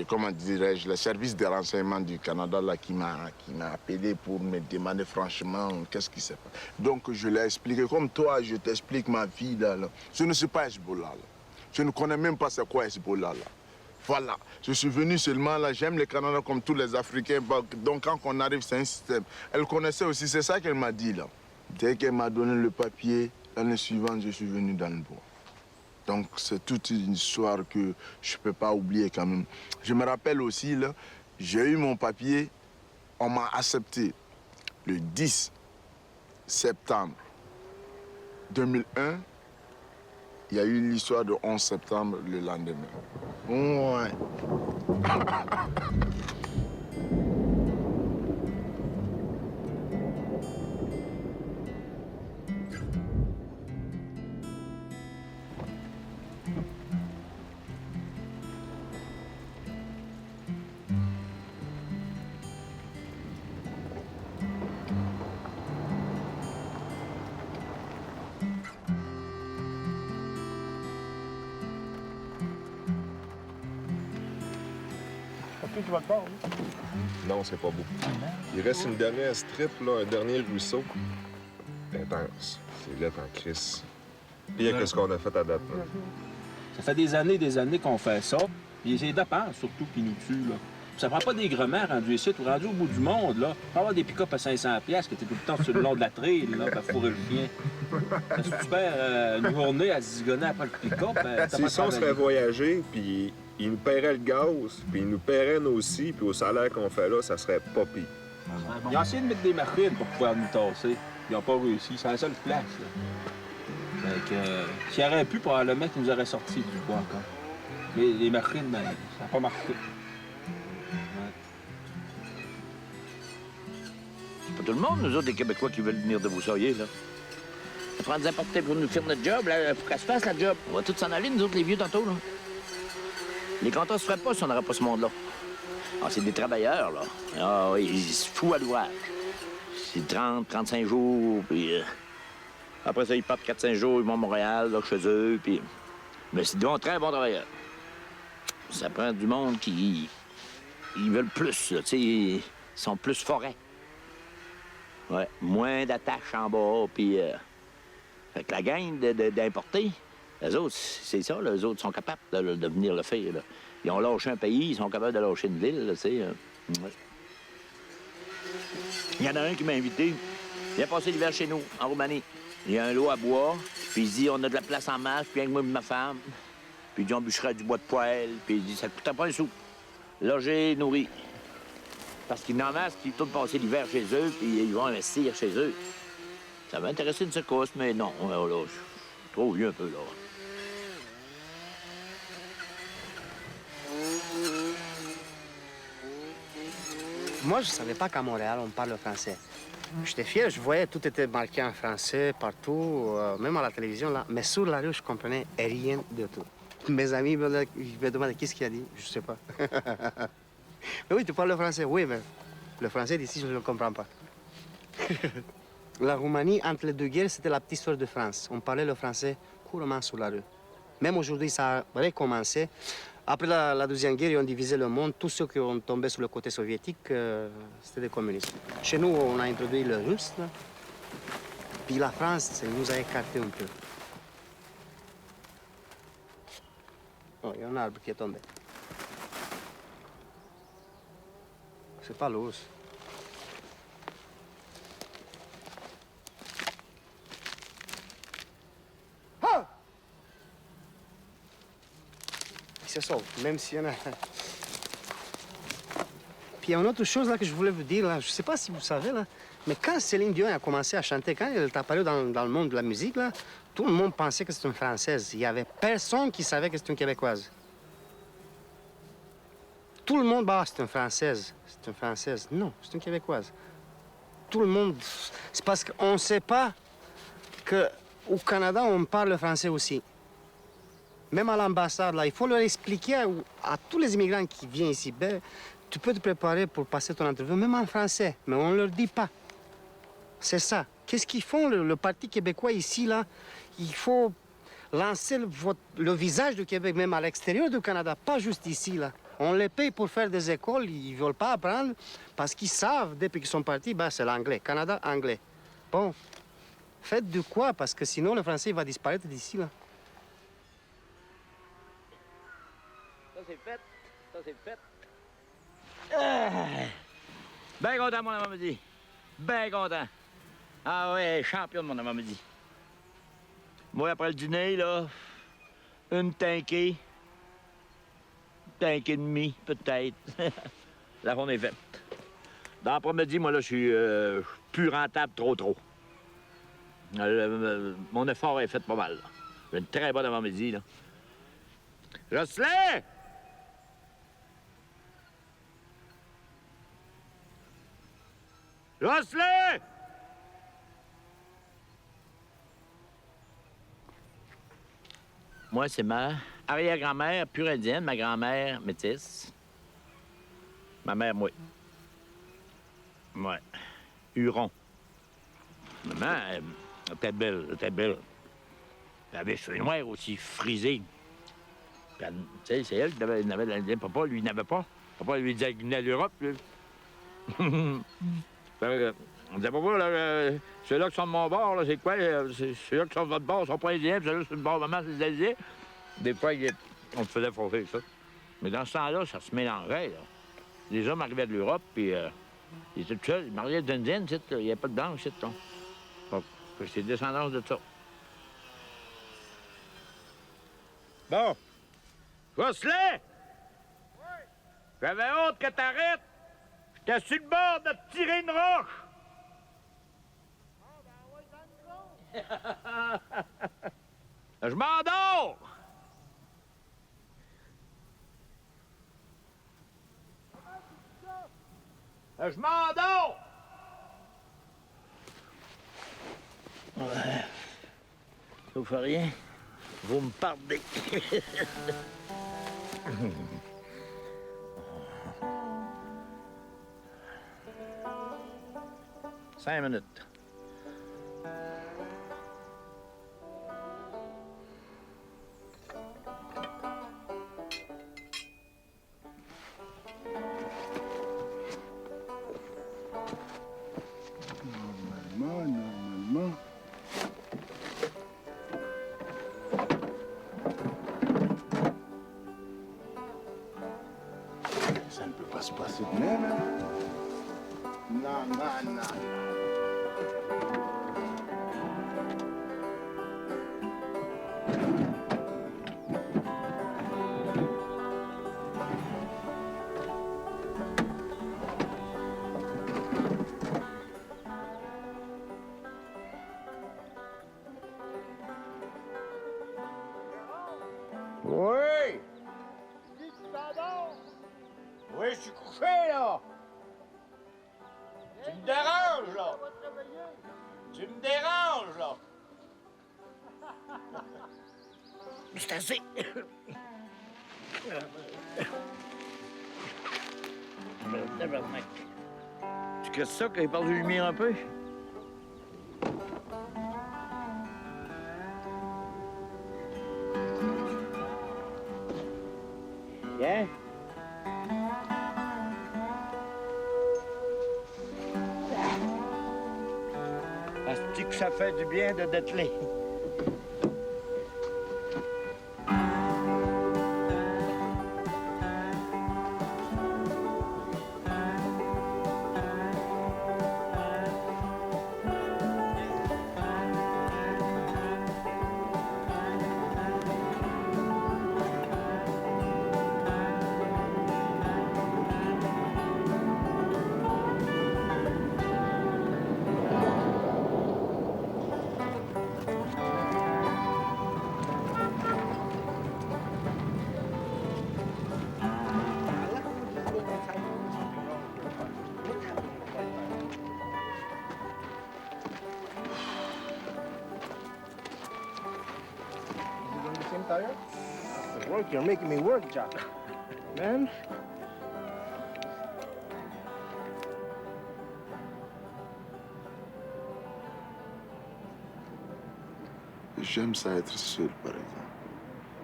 comment dirais-je, le service de renseignement du Canada là, qui m'a appelé pour me demander franchement qu'est-ce qui s'est passé. Donc je l'ai expliqué comme toi, je t'explique ma vie là. Je ne suis pas Hezbollah là. Je ne connais même pas c'est quoi Hezbollah là. Voilà, je suis venu seulement là, j'aime le Canada comme tous les Africains, donc quand on arrive c'est un système. Elle connaissait aussi, c'est ça qu'elle m'a dit là. Dès qu'elle m'a donné le papier, l'année suivante je suis venu dans le bois. Donc c'est toute une histoire que je ne peux pas oublier quand même. Je me rappelle aussi, là, j'ai eu mon papier, on m'a accepté le 10 septembre 2001. Il y a eu l'histoire de 11 septembre le lendemain. Ouais. Tu vas te voir, oui? Non, c'est pas beau. Il reste une dernière strip, là, un dernier ruisseau. Intense. C'est laid en crise. Pire que ce qu'on a fait à date. Là. Ça fait des années qu'on fait ça. Puis c'est dépend, surtout, qui nous tue, là. Ça prend pas des gremets rendus ici, ou rendus au bout du monde, là. Pas avoir des pick-up à 500$ que t'es tout le temps sur le long de la trail, là, pour fourrer le chien. Parce que tu perds une journée à zigonner après le pick-up, si ça, on se fait voyager, puis ils nous paieraient le gaz, puis ils nous paieraient nos scies, puis au salaire qu'on fait là, ça serait pas pire. Ils ont essayé de mettre des machines pour pouvoir nous tasser. Ils n'ont pas réussi. C'est la seule place, là. Fait que, s'ils auraient pu, probablement qu'ils nous auraient sorti du bois encore. Mais les machines, ça n'a pas marché. C'est pas tout le monde, nous autres, les Québécois, qui veulent venir de Broussaillier, là. Ça prend des apportés pour nous faire notre job, là. Faut qu'elle se fasse, la job. On va tous s'en aller, nous autres, les vieux, tantôt, là. Les contrats se feraient pas si on n'aurait pas ce monde-là. Ah, c'est des travailleurs, là. Ah, oui, ils se foutent à l'ouvrage. C'est 30, 35 jours, puis... après ça, ils partent 4-5 jours, ils vont à Montréal, là, chez eux, puis... Mais c'est des très bons travailleurs. Ça prend du monde qui... Ils veulent plus, là, tu sais, ils sont plus forêts. Ouais, moins d'attaches en bas, puis... Fait que la gang d'importer, eux autres, c'est ça, là, eux autres sont capables de venir le faire, là. Ils ont lâché un pays, ils sont capables de lâcher une ville, là, tu sais. Ouais. Il y en a un qui m'a invité. Il a passé l'hiver chez nous, en Roumanie. Il y a un lot à bois, puis il dit, on a de la place en masse, puis avec moi et ma femme. Puis il dit, on bûcherait du bois de poêle, puis il dit, ça ne coûterait pas un sou. Logé, nourri. Parce qu'il y en a en masse qui tournent passer l'hiver chez eux, puis ils vont investir chez eux. Ça m'a intéressé une secousse, mais non, là, je suis trop vieux un peu, là. Moi, je ne savais pas qu'à Montréal, on parle français. J'étais fier, je voyais tout était marqué en français partout, même à la télévision, là. Mais sur la rue, je comprenais rien de tout. Mes amis me demandaient qu'est-ce qu'il a dit. Je ne sais pas. Mais oui, tu parles le français. Oui, mais le français d'ici, je ne le comprends pas. La Roumanie, entre les deux guerres, c'était la petite sœur de France. On parlait le français couramment sur la rue. Même aujourd'hui, ça a recommencé. Après la Deuxième Guerre, ils ont divisé le monde. Tous ceux qui ont tombé sur le côté soviétique, c'était des communistes. Chez nous, on a introduit le russe, là. Puis la France, elle nous a écarté un peu. Oh, il y a un arbre qui est tombé. C'est pas l'ours. Ah! Il se sauve, même s'il y en a... Puis il y a une autre chose là que je voulais vous dire, là. Je sais pas si vous savez, là, mais quand Céline Dion a commencé à chanter, quand elle est apparue dans le monde de la musique, là, tout le monde pensait que c'était une Française. Il y avait personne qui savait que c'était une Québécoise. Tout le monde, bah, c'est une Française. C'est une Française. Non, c'est une Québécoise. Tout le monde... C'est parce qu'on ne sait pas qu'au Canada, on parle le français aussi. Même à l'ambassade, là, il faut leur expliquer à tous les immigrants qui viennent ici, ben, tu peux te préparer pour passer ton entrevue, même en français, mais on ne leur dit pas. C'est ça. Qu'est-ce qu'ils font, le Parti québécois ici, là? Il faut lancer le visage du Québec, même à l'extérieur du Canada, pas juste ici, là. On les paye pour faire des écoles, ils ne veulent pas apprendre parce qu'ils savent, depuis qu'ils sont partis, ben, c'est l'anglais. Canada, anglais. Bon, faites de quoi? Parce que sinon, le français va disparaître d'ici, là. Ça, c'est fait. Ça, c'est fait. Ah! Ben content, mon avant-midi. Ben content. Ah ouais, champion de mon avant-midi. Moi, après le dîner, là, une tankée. Et demi, peut-être. La journée est faite. Dans l'après-midi, moi, là, je suis plus rentable trop. Mon effort est fait pas mal. J'ai une très bonne avant-midi, là. Jocelyn! Jocelyn! Moi, c'est ma arrière-grand-mère pure indienne, ma grand-mère métisse. Ma mère, moi. Ouais. Huron. Maman, elle était belle, elle était belle. Elle avait les cheveux noirs aussi, frisés. Puis, tu sais, c'est elle qui avait l'Indien. Papa, lui, n'avait pas. Papa, lui disait qu'il venait à l'Europe, lui. On disait, papa, là, ceux-là qui sont de mon bord, là, c'est quoi? Ceux-là qui sont de votre bord sont pas indiens, puis ceux-là qui sont de bord de maman, c'est des indiens. Des fois, on te faisait frotter ça. Mais dans ce temps-là, ça se mélangeait, là. Les hommes arrivaient de l'Europe, puis ils étaient tout seuls. Ils mariaient des indiennes, il n'y avait pas de blancs, là. Donc, c'est descendance de ça. Bon. Jocelyn! Oui? J'avais hâte que t'arrêtes. J'étais sur le bord de te tirer une roche. Je m'endors! Je m'endors! Ouais. Ça vous fait rien? Vous me pardez. 5 minutes. Normalement. Ça ne peut pas se passer de même, hein? Non. Oui! Oui, je suis couché, là! Tu me déranges, là! Tu me déranges, là! C'est assez! Tu casses ça quand il parle de lumière un peu? Viens. Est-ce que ça fait du bien de dételer? Work, you're making me work, Jack. Man. J'aime ça être seul, par exemple.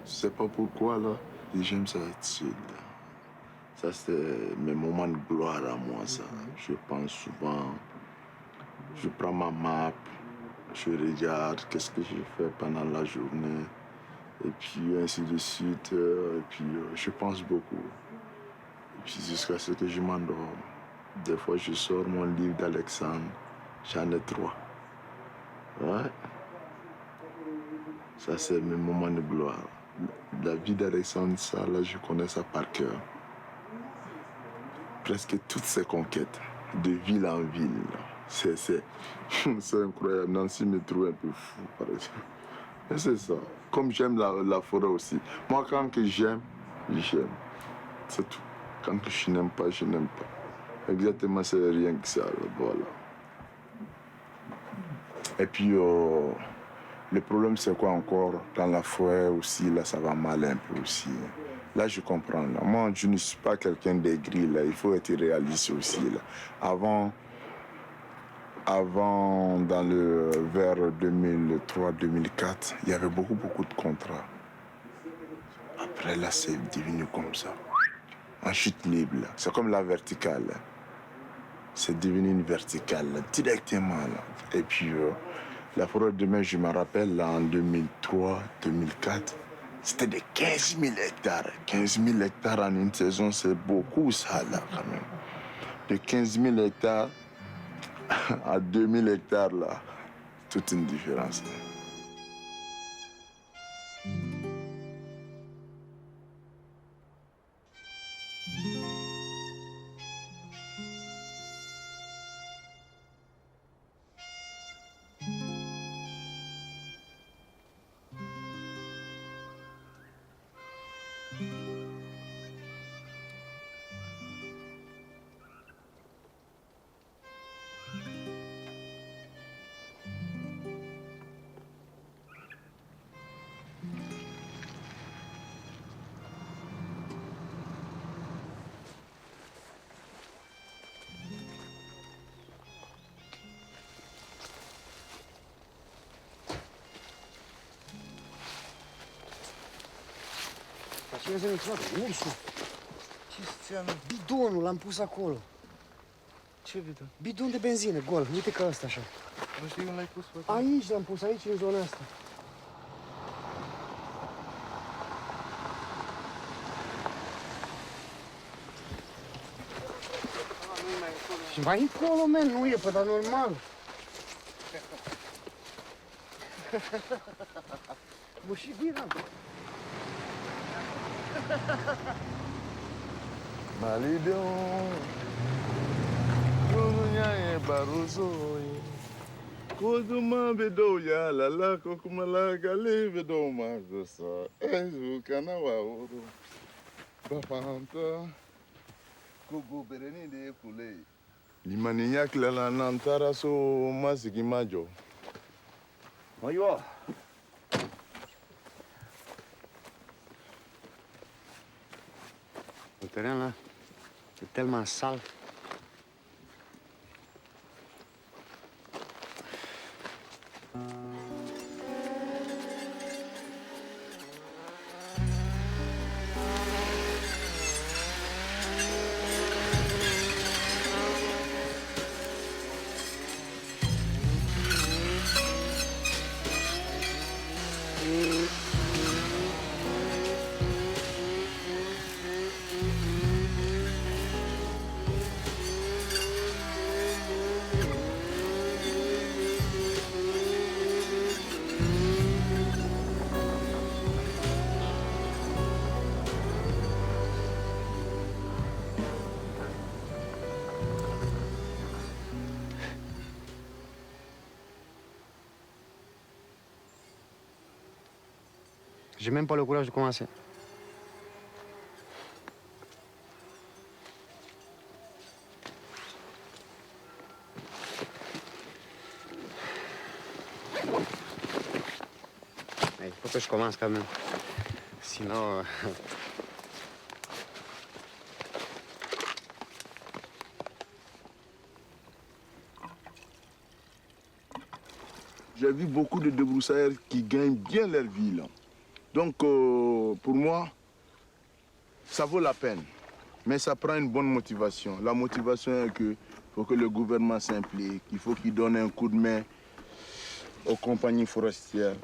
Je sais pas pourquoi, là, mais j'aime ça être seul. Là. Ça, c'est mes moments de gloire à moi, ça. Je pense souvent, je prends ma map, je regarde qu'est-ce que j'ai fait pendant la journée, et puis ainsi de suite, et puis je pense beaucoup. Et puis jusqu'à ce que je m'endorme. Des fois, je sors mon livre d'Alexandre, j'en ai 3. Ouais. Ça, c'est mes moments de gloire. La vie d'Alexandre, ça, là, je connais ça par cœur. Presque toutes ses conquêtes, de ville en ville. C'est incroyable. Nancy me trouve un peu fou, par exemple. Mais c'est ça. Comme j'aime la forêt aussi. Moi, quand que j'aime, j'aime. C'est tout. Quand que je n'aime pas, je n'aime pas. Exactement, c'est rien que ça. Là, voilà. Et puis, le problème, c'est quoi encore? Dans la forêt aussi, là, ça va mal un peu aussi. Là, je comprends. Là. Moi, je ne suis pas quelqu'un d'aigri, là. Il faut être réaliste aussi, là. Avant, vers 2003-2004, il y avait beaucoup de contrats. Après, là, c'est devenu comme ça. En chute libre, là. C'est comme la verticale. Là. C'est devenu une verticale, là, directement, là. Et puis, la forêt de mai, je me rappelle, là, en 2003-2004, c'était de 15 000 hectares. 15 000 hectares en une saison, c'est beaucoup, ça, là, quand même. De 15 000 hectares à 2 000 hectares, là, toute une différence. Là. Ce să ne facă? Ursul. Ce înseamnă? Bidonul, l-am pus acolo. Ce bidon? Bidon de benzină, gol. Uite ca ăsta așa. Nu știu unde l-ai pus, bă? Aici l-am pus, aici, în zona asta. Și mai încolo, man, nu e, pe dar normal. Mă și bine. Malidon, Kuzunya e Baruzoi, Kuzuma Bedoya, Lala, Kokumala, Gali, Bedoma, Gosa, Ezu, Kanawa, Uru, Bafanta, Kugu Bereni de Pulei. Limaniyak la Nantara so Masikimajo. Oyo. Le terrain, là, c'est tellement sale. J'ai même pas le courage de commencer. Il faut que je commence quand même. Sinon... J'ai vu beaucoup de débroussailleurs qui gagnent bien leur vie, là. Donc, pour moi, ça vaut la peine. Mais ça prend une bonne motivation. La motivation est qu'il faut que le gouvernement s'implique, il faut qu'il donne un coup de main aux compagnies forestières.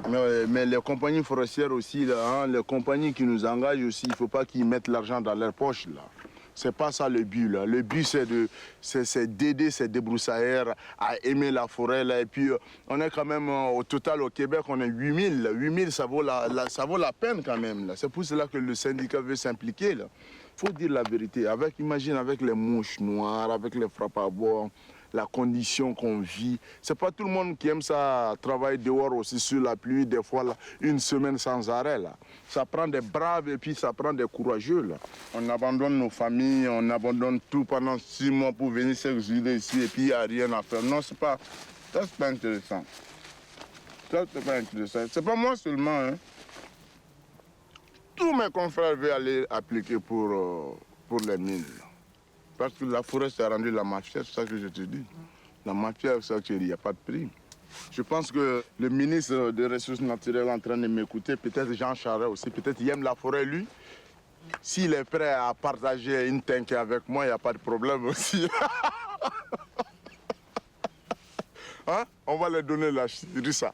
Mais les compagnies forestières aussi, là, hein, les compagnies qui nous engagent aussi, il ne faut pas qu'ils mettent l'argent dans leur poche, là. C'est pas ça le but, là. Le but, c'est d'aider ces débroussailleurs à aimer la forêt, là. Et puis, on est quand même, au total, au Québec, on est 8000. 8000, ça vaut la peine, quand même, là. C'est pour cela que le syndicat veut s'impliquer, là. Il faut dire la vérité. Imagine, avec les mouches noires, avec les frappes à bois, la condition qu'on vit. C'est pas tout le monde qui aime ça, travailler dehors aussi sur la pluie, des fois, là, une semaine sans arrêt, là. Ça prend des braves et puis ça prend des courageux, là. On abandonne nos familles, on abandonne tout pendant 6 mois pour venir s'exiler ici et puis il n'y a rien à faire. Non, c'est pas intéressant. Ça, c'est pas intéressant. C'est pas moi seulement, hein. Tous mes confrères veulent aller appliquer pour les mines, là. Parce que la forêt s'est rendue la mafia, c'est ça que je te dis. La mafia, c'est ça qu'il n'y a pas de prix. Je pense que le ministre des Ressources naturelles est en train de m'écouter, peut-être Jean Charest aussi, peut-être il aime la forêt, lui. S'il est prêt à partager une tank avec moi, il n'y a pas de problème aussi. Hein? On va leur donner la rissa.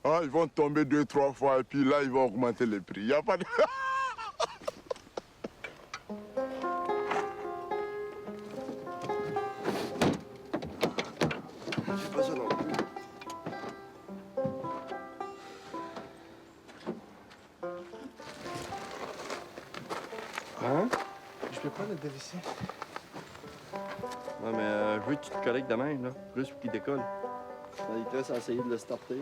Hein? Ils vont tomber 2, 3 fois et puis là, ils vont augmenter les prix. Il n'y a pas de... Hein? Je peux pas le dévisser. Ouais, mais je veux que tu te connectes de même, là. Juste pour qu'il décolle. Il te reste à essayer de le starter.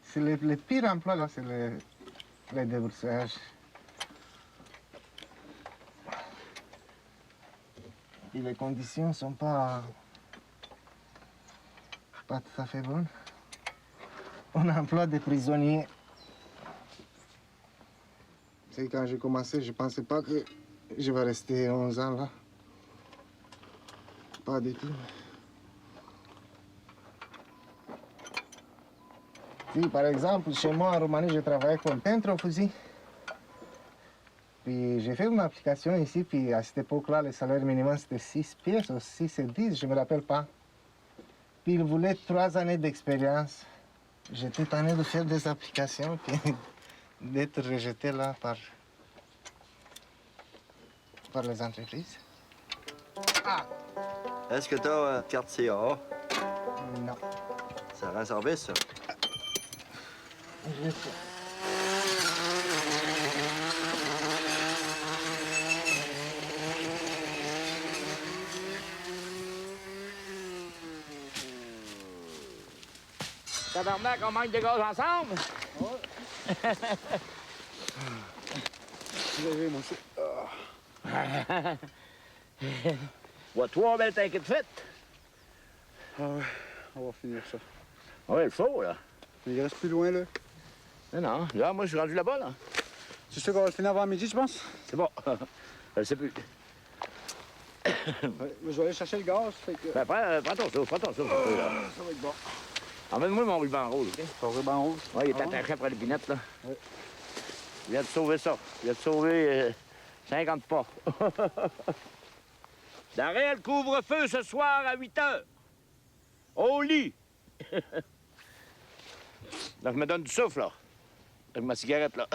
C'est le pire emploi, là, c'est le débroussaillage. Et les conditions sont pas tout à fait bonnes. On emploie des prisonniers. C'est quand j'ai commencé, je pensais pas que je vais rester 11 ans là. Pas du tout. Si, par exemple, chez moi en Roumanie, je travaillais comme peintre au fusil. Puis j'ai fait une application ici, puis à cette époque-là, le salaire minimum c'était 6 pièces ou 6 et 10, je me rappelle pas. Puis ils voulaient 3 années d'expérience. J'étais tanné de faire des applications, puis d'être rejeté là par les entreprises. Ah! Est-ce que tu as carte CAA? Non. Ça rend service, ça? Tabarnak, on manque de gaz ensemble? Ouais. Moi aussi. Ouais, 3 belles tanks de fête. Ah ouais, on va finir ça. Ouais, il faut, là. Mais il reste plus loin, là. Non, là, moi, je suis rendu là-bas, là. C'est sûr qu'on va le finir avant midi, je pense? C'est bon. Je sais plus. Ouais, mais je vais aller chercher le gaz, fait que... Ben, prends ton souffle, Ça va être bon. Emmène-moi mon ruban rose, OK? Ton ruban rouge? Oui, il est attaché après l'épinette, là. Oui. Il vient de sauver ça. Il vient de sauver 50 pas. D'arrêt, le couvre-feu ce soir à 8 heures. Au lit. Donc, je me donne du souffle, là. Avec ma cigarette, là.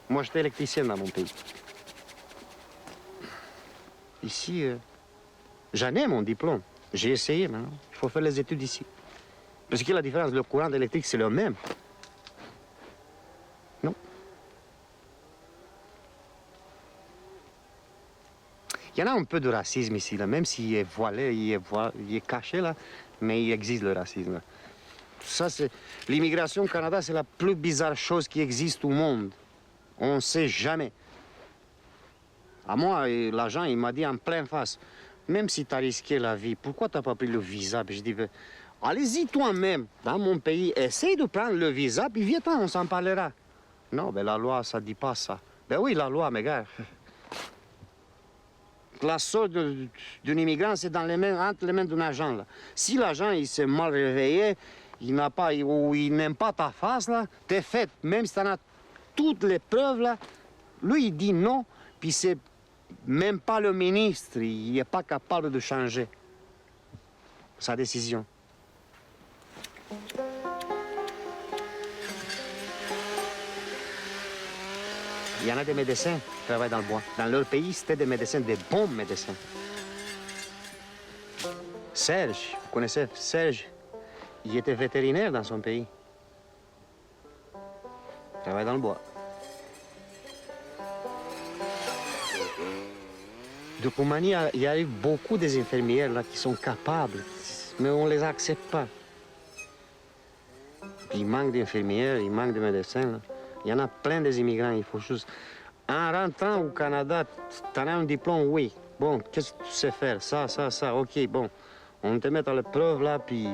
Moi, j'étais électricien dans mon pays. Ici, j'en ai mon diplôme. J'ai essayé, mais non. Il faut faire les études ici. Parce que la différence, le courant électrique, c'est le même. Non. Il y en a un peu de racisme ici, là, même s'il est voilé, il est caché, là, mais il existe le racisme. Là. Ça, c'est... L'immigration au Canada, c'est la plus bizarre chose qui existe au monde. On ne sait jamais. À moi, l'agent, il m'a dit en pleine face, même si tu as risqué la vie, pourquoi tu n'as pas pris le visa? Puis je dis, allez-y toi-même, dans mon pays, essaye de prendre le visa, puis viens-t'en, on s'en parlera. Non, ben la loi, ça ne dit pas ça. Ben oui, la loi, mes gars. La sorte d'un immigrant, c'est dans les mains, entre les mains d'un agent. Là. Si l'agent, il s'est mal réveillé, il n'a pas, ou il n'aime pas ta face, là, t'es fait. Même si tu en as toutes les preuves, là, lui, il dit non, puis c'est même pas le ministre, il n'est pas capable de changer sa décision. Il y en a des médecins qui travaillent dans le bois. Dans leur pays, c'était des médecins, des bons médecins. Serge, vous connaissez Serge? Il était vétérinaire dans son pays. Il travaille dans le bois. De Roumanie, il y a eu beaucoup des infirmières là, qui sont capables, mais on ne les accepte pas. Il manque d'infirmières, il manque de médecins. Là. Il y en a plein des immigrants, il faut juste... En rentrant au Canada, tu as un diplôme, oui. Bon, qu'est-ce que tu sais faire? Ça, OK, bon. On te met à l'épreuve, là, puis...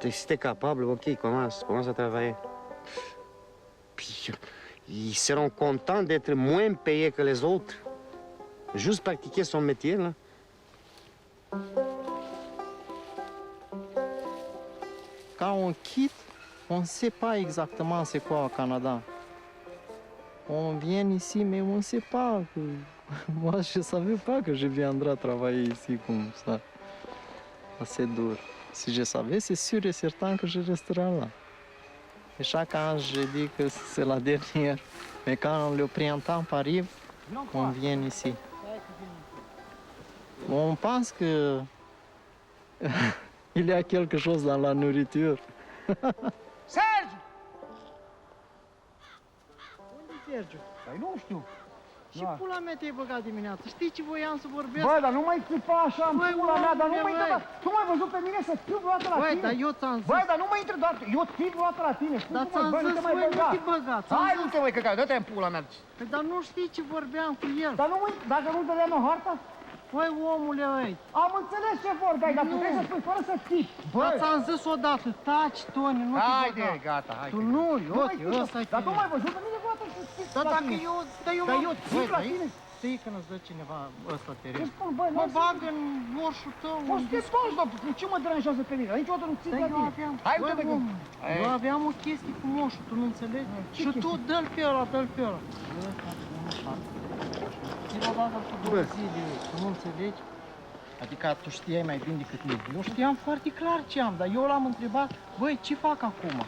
Si t'es capable, OK, commence à travailler. Puis, ils seront contents d'être moins payés que les autres. Juste pratiquer son métier, là. Quand on quitte, on ne sait pas exactement c'est quoi au Canada. On vient ici, mais on ne sait pas. Moi, je ne savais pas que je viendrais travailler ici comme ça. C'est dur. Si je savais, c'est sûr et certain que je resterai là. Et chaque an, je dis que c'est la dernière. Mais quand le printemps arrive, on vient ici. On pense que il y a quelque chose dans la nourriture. Serge! Unde e Sergiu? Păi nu știu. Și pula mea te-ai băgat dimineața. Știi ce voiam să vorbesc? Bă, dar nu mai țipa așa în pula mea, dar nu mă intră, băi. tu m-ai văzut pe mine să fiu vreodată la Băi, tine? dar eu ți-am zis. Băi, dar nu mă intră doar, eu fiu vreodată la tine. Dar ți-am zis, băi, nu te băga. Hai, nu te mai căca, dă-te în pula mea. Păi, dar nu știi ce vorbeam cu el. Dar nu, dacă nu dădeam în harta? Băi, omule, ăi. Am înțeles ce vorbeai, dar puteai să spui fără să țipi. Dar ți-am zis odată, taci, Toni, nu te băga. Haide, gata, hai. Tu nu, eu ăsta-i Dar tu m-ai văzut pe mine vreodată să țipi Dar la dacă tine. eu țip la tine. Știi când îți dă cineva ăsta teren? Îți spun, băi, mă bagă în orșul tău. Mă știi toți, dar ce mă deranjează pe mine? Niciodată nu țip la tine. Hai, uite-te că... Eu aveam o chestie cu moșul, tu nu înțelegi? Și tu dă-l pe ăla, dă-l pe ăla. Ți-l bagă cu 2 zile, tu nu înțelegi? Adică tu știai mai bine decât mine. Eu știam foarte clar ce am, dar eu l-am întrebat, băi, ce fac acum?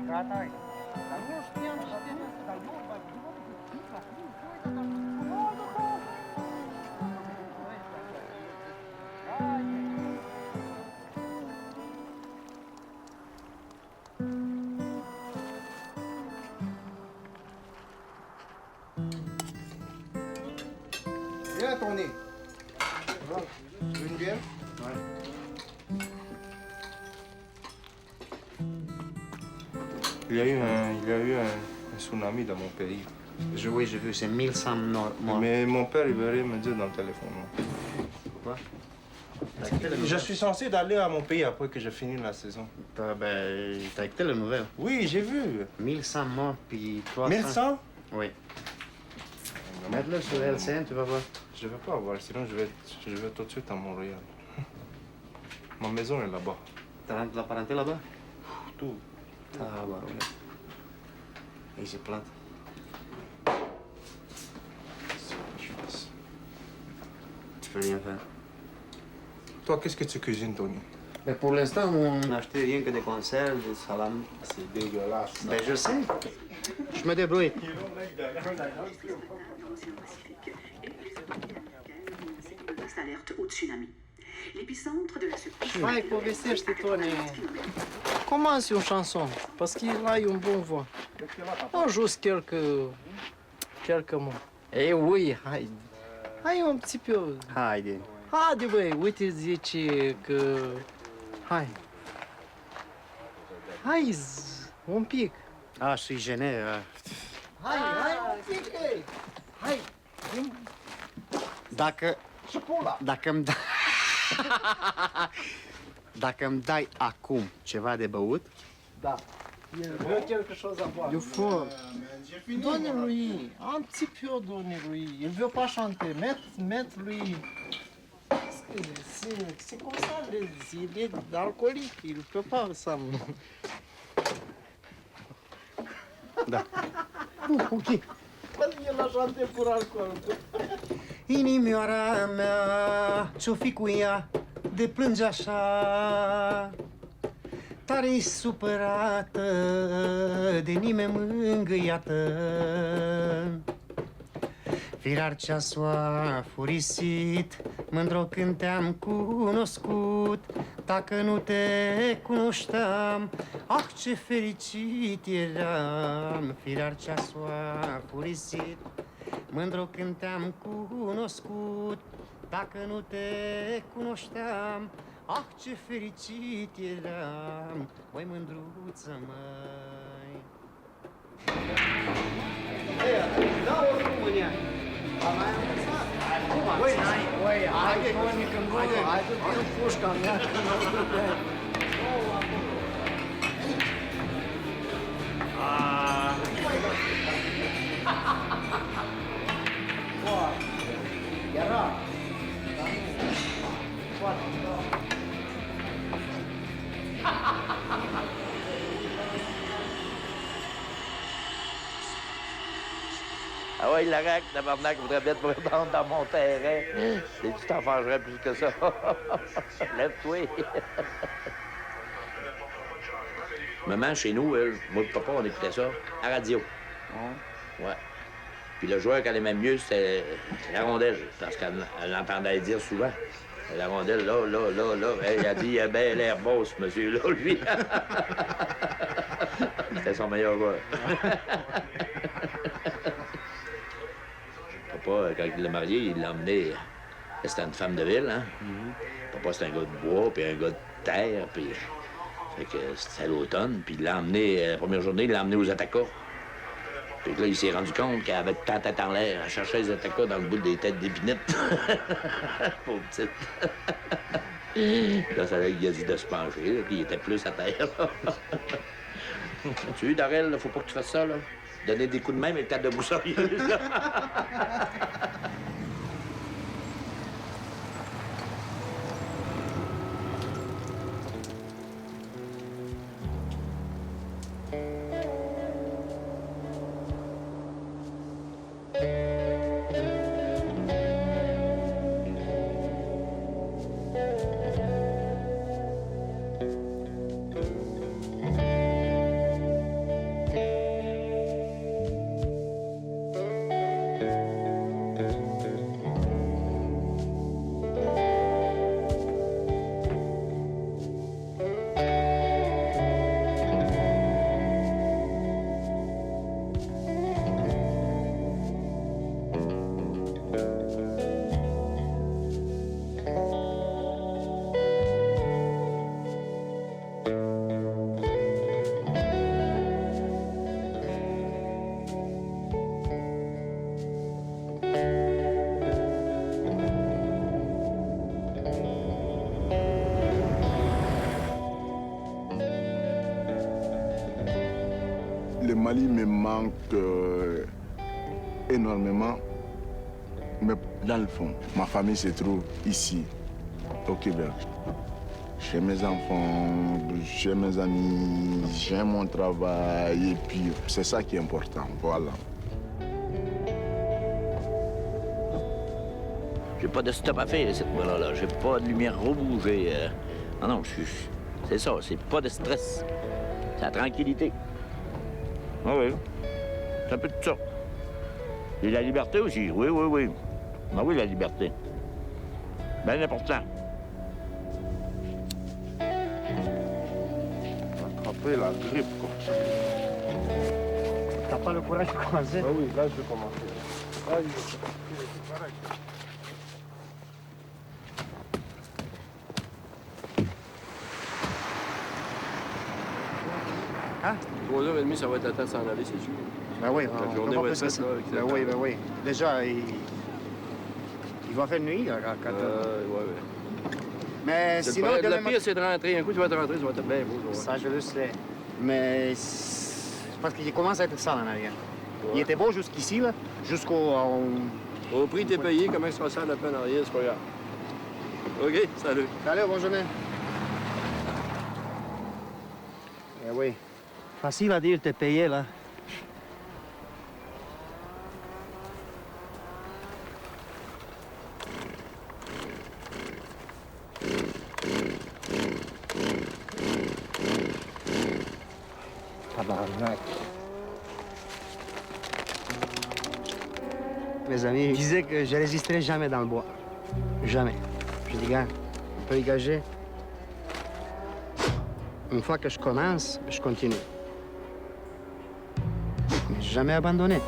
Gata, hai. Dar nu știam ce te născ. Dar eu, Viens, Tony. Tu veux une bière? Ouais. Il y a eu un tsunami dans mon pays. Oui, j'ai vu, c'est 1100 morts. Mais mon père, il veut rien me dire dans le téléphone. Pourquoi? Je suis censé d'aller à mon pays après que j'ai fini la saison. T'as écouté la nouvelle? Oui, j'ai vu. 1100 morts, puis 300... 1100? Oui. Mets-le sur LCN, tu vas voir. Je ne vais pas voir, sinon je vais tout de suite à Montréal. Ma maison est là-bas. T'as la parenté là-bas? Tout. Ah, bah oui. Et il se plante. Tu peux rien faire. Toi, qu'est-ce que tu cuisines, Tony? Mais pour l'instant, on n'a acheté rien que des conserves, des salames. C'est dégueulasse. Ben, je sais. Je me débrouille. Alerte au tsunami. l'épicentre de la surprise. Hai, povestește, Tony. Commence une chanson, parce qu'il a une bonne voix. On juste quelques mots. Eh oui, hai. Hai un petit peu. Haide. Haide, băi, uite, zice că... Hai. Hai, un pic. Ah, je suis gêné. Hai, un pic, ei. Hai. Dacă... Dacă îmi dai... Dacă îmi dai acum ceva de băut... Da. Il veut quelque chose à boire. Il faut. Donnez-lui, un petit peu, donnez-lui. Il veut pas chanter. Mettez-lui. C'est comme ça, il est alcoolique. Il peut pas ça. Da. Bun, ok. El a chanté pour alcool. Inimioara mea, ce-o fi cu ea, de plânge așa? Tare-i supărată, de nimeni mângâiată. Firar ceasul a furisit, mândro când te-am cunoscut. Dacă nu te cunoșteam, ah, ce fericit eram. Firar ceasul a furisit, mândro când te-am cunoscut. Dacă nu te cunoșteam, ah, ce fericit eram, măi, mândruță, măi. Da, o România. Mai am învățat. Hai de Tony când văd. Hai de pușca mea când o dupe. Era. Ah ouais, Larac, tabarnak, voudrait bien te prendre dans mon terrain. Et tu t'en fangerais plus que ça. Lève-toi. Maman, chez nous, moi et papa, on écoutait ça à radio. Ouais. Puis le joueur qu'elle aimait mieux, c'était la rondelle, parce qu'elle entendait dire souvent. La rondelle, là. Elle a dit, il a bien l'air beau, ce monsieur-là, lui. C'était son meilleur joueur. Papa, quand il l'a marié, il l'a emmené. C'était une femme de ville, hein? Papa, c'était un gars de bois, puis un gars de terre, puis. Fait que c'était l'automne, puis il l'a emmené, la première journée, il l'a emmené aux Atacas. Puis là, il s'est rendu compte qu'elle avait tant tête en l'air. Elle cherchait les Atacas dans le bout des têtes d'épinettes. Pauvre petite. Là, ça lui a dit de se pencher, là, puis il était plus à terre. Tu vois, Darrell, là, faut pas que tu fasses ça, là. Donner des coups de main, mais le tas de moussailleuse. Le Mali me manque énormément, mais dans le fond, ma famille se trouve ici, au Québec. J'ai mes enfants, j'ai mes amis, j'ai mon travail, et puis c'est ça qui est important, voilà. J'ai pas de stop à faire, cette fois-là. J'ai pas de lumière rouge. Ah non, c'est ça, c'est pas de stress. C'est la tranquillité. Ah oui, c'est un peu de ça. Et la liberté aussi, oui. Ah oui, la liberté. Bien important. peu la grippe, quoi. T'as pas le courage de commencer? Ah oui, là, je vais commencer. Là, c'est pareil. Hein? 3h30, ça va être le temps de s'en aller, c'est sûr. Ben oui, La on journée peut va pas être plus que faite, ça. là, avec le Ben oui, temps. ben oui. Déjà, il va faire nuit, là, quand ouais. Mais C'est sinon, le demain pire, c'est de rentrer. Un coup, tu vas te rentrer, ça va être bien beau. ça va. Ça, je le sais. Mais c'est parce qu'il commence à être sale en arrière. Il était beau jusqu'ici, là, jusqu'au... Au prix, t'es payé, comment ça sert la peine en arrière, c'est pas grave. OK, salut. Salut, bonne journée. Eh oui. Facile à dire, t'es payé, là. Tabarnak. Mes amis disaient que je résisterais jamais dans le bois. Jamais. Je dis, gars, on peut y gager. Une fois que je commence, je continue. Mais jamais abandonné.